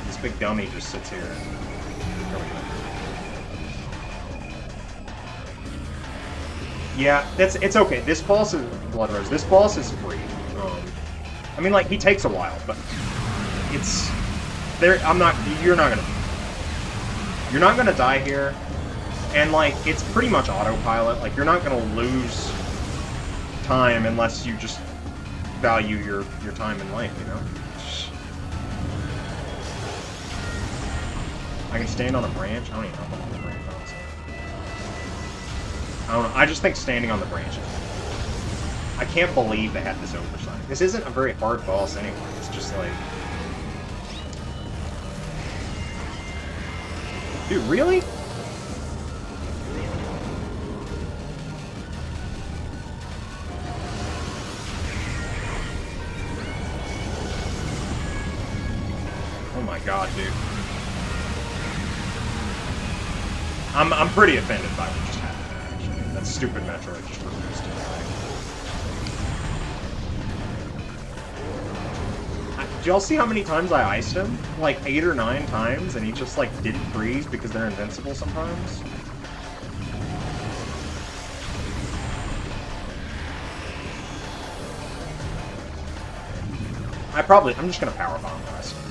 This big dummy just sits here. There we go. Yeah, it's okay. This boss is Blood Rose. This boss is free. I mean, like, he takes a while, but it's there. You're not gonna die here, and like, it's pretty much autopilot. Like, you're not gonna lose time unless you just value your time in life. You know. I can stand on a branch. I don't even know if I'm on the branch. Honestly. I don't know. I just think standing on the branch is... I can't believe they had this oversight. This isn't a very hard boss anyway. It's just like... Dude, really? Oh my god, dude. I'm pretty offended by what just happened there, actually. That stupid Metroid just refused to die. Did y'all see how many times I iced him? Like 8 or 9 times, and he just like didn't freeze because they're invincible sometimes? I'm just gonna power bomb the rest of them.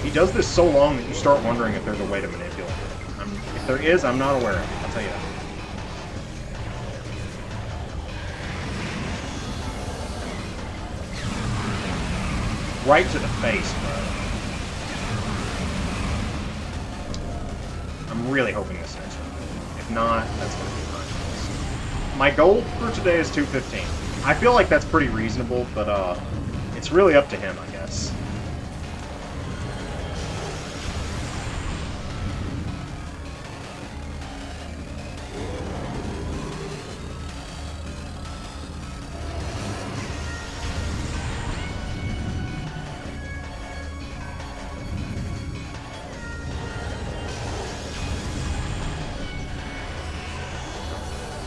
He does this so long that you start wondering if there's a way to manipulate it. If there is, I'm not aware of it, I'll tell you that. Right to the face, bro. I'm really hoping this next one. If not, that's gonna be fine. My goal for today is 215. I feel like that's pretty reasonable, but it's really up to him, I guess.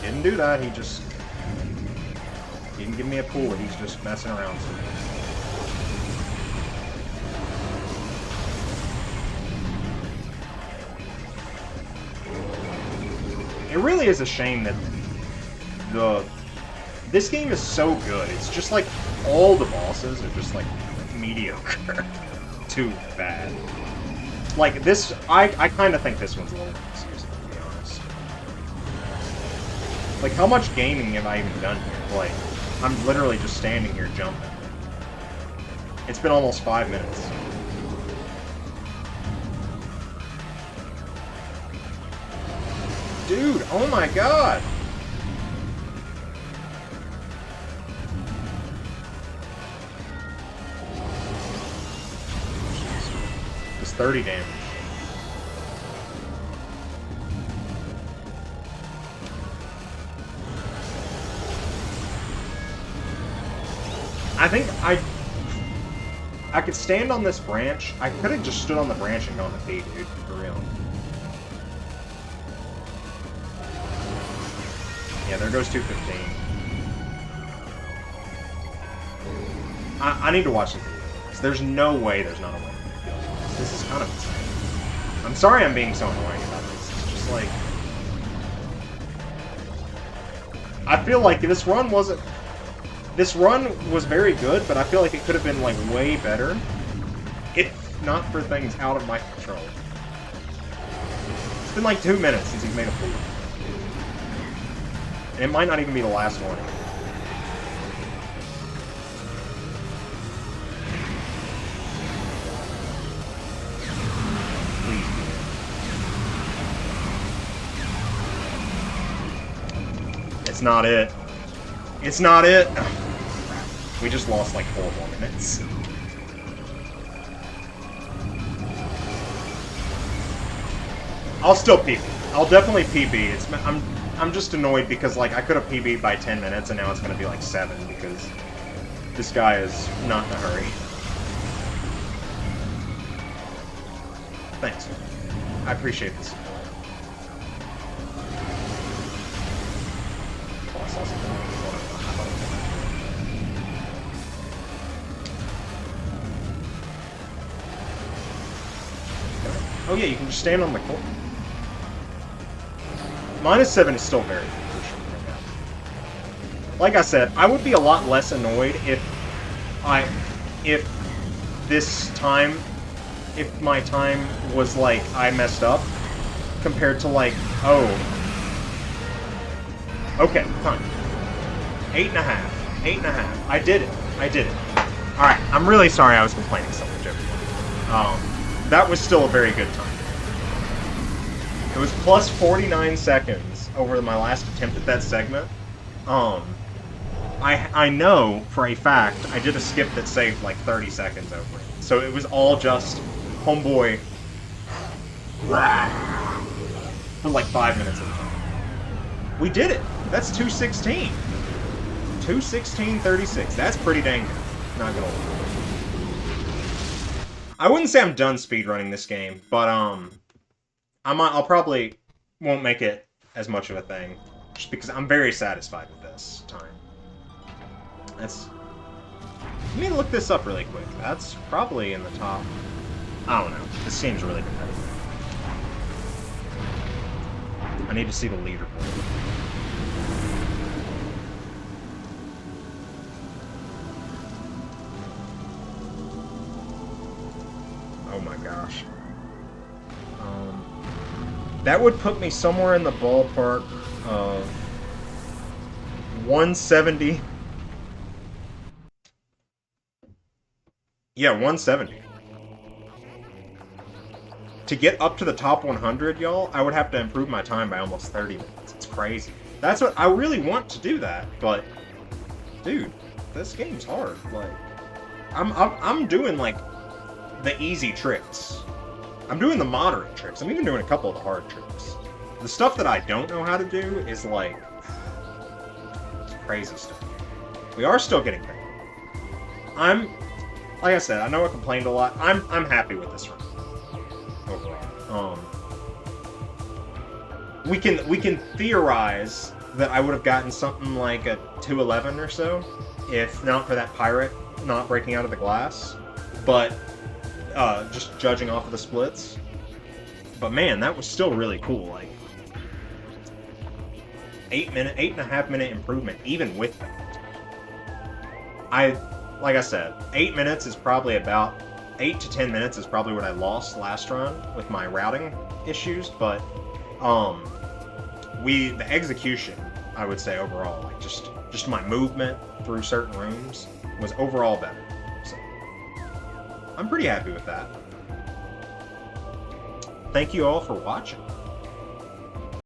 Didn't do that, he just didn't give me a pull, he's just messing around. It really is a shame that this game is so good. It's just like all the bosses are just like mediocre. Too bad. Like this, I kind of think this one's a little excusable, to be honest. Like, how much gaming have I even done here? Like, I'm literally just standing here jumping. It's been almost 5 minutes. Dude, oh my god! It's 30 damage. I think I could stand on this branch. I could have just stood on the branch and gone to B, dude, for real. Yeah, there goes 215. I need to watch the video. There's no way there's not a way to manipulate this. This is kind of insane. I'm sorry I'm being so annoying about this. It's just like... I feel like this run wasn't... This run was very good, but I feel like it could have been, like, way better if not for things out of my control. It's been like 2 minutes since he's made a fool. And it might not even be the last one. Please. It's not it. It's not it. We just lost like 4 more minutes. I'll still PB. I'll definitely PB. I'm just annoyed because like I could have PB'd by 10 minutes and now it's gonna be like 7 because this guy is not in a hurry. Thanks. I appreciate this. Oh yeah, you can just stand on the court. -7 is still very crucial right now. Like I said, I would be a lot less annoyed if my time was like I messed up compared to like, oh, okay, fine. 8.5. 8.5. I did it. I did it. Alright, I'm really sorry I was complaining so much, everyone. That was still a very good time. It was plus 49 seconds over my last attempt at that segment. I know for a fact I did a skip that saved like 30 seconds over it. So it was all just homeboy for like 5 minutes of the time. We did it! That's 216. 216.36. That's pretty dang good. Not gonna lie. I wouldn't say I'm done speedrunning this game, but I'll probably won't make it as much of a thing, just because I'm very satisfied with this time. That's. Let me look this up really quick. That's probably in the top. I don't know. This seems really competitive. I need to see the leaderboard. Oh my gosh. That would put me somewhere in the ballpark of 170. Yeah, 170. To get up to the top 100, y'all, I would have to improve my time by almost 30 minutes. It's crazy. That's what I really want to do that, but dude, this game's hard. Like, I'm doing like the easy tricks. I'm doing the moderate tricks. I'm even doing a couple of the hard tricks. The stuff that I don't know how to do is like crazy stuff. We are still getting paid. Like I said, I know I complained a lot. I'm happy with this run overall. We can theorize that I would have gotten something like a 211 or so if not for that pirate not breaking out of the glass. But just judging off of the splits. But man, that was still really cool. Like 8.5 minute improvement even with that. Like I said, 8 minutes is probably about 8 to 10 minutes is probably what I lost last run with my routing issues, but the execution, I would say overall, like just my movement through certain rooms was overall better. So I'm pretty happy with that. Thank you all for watching.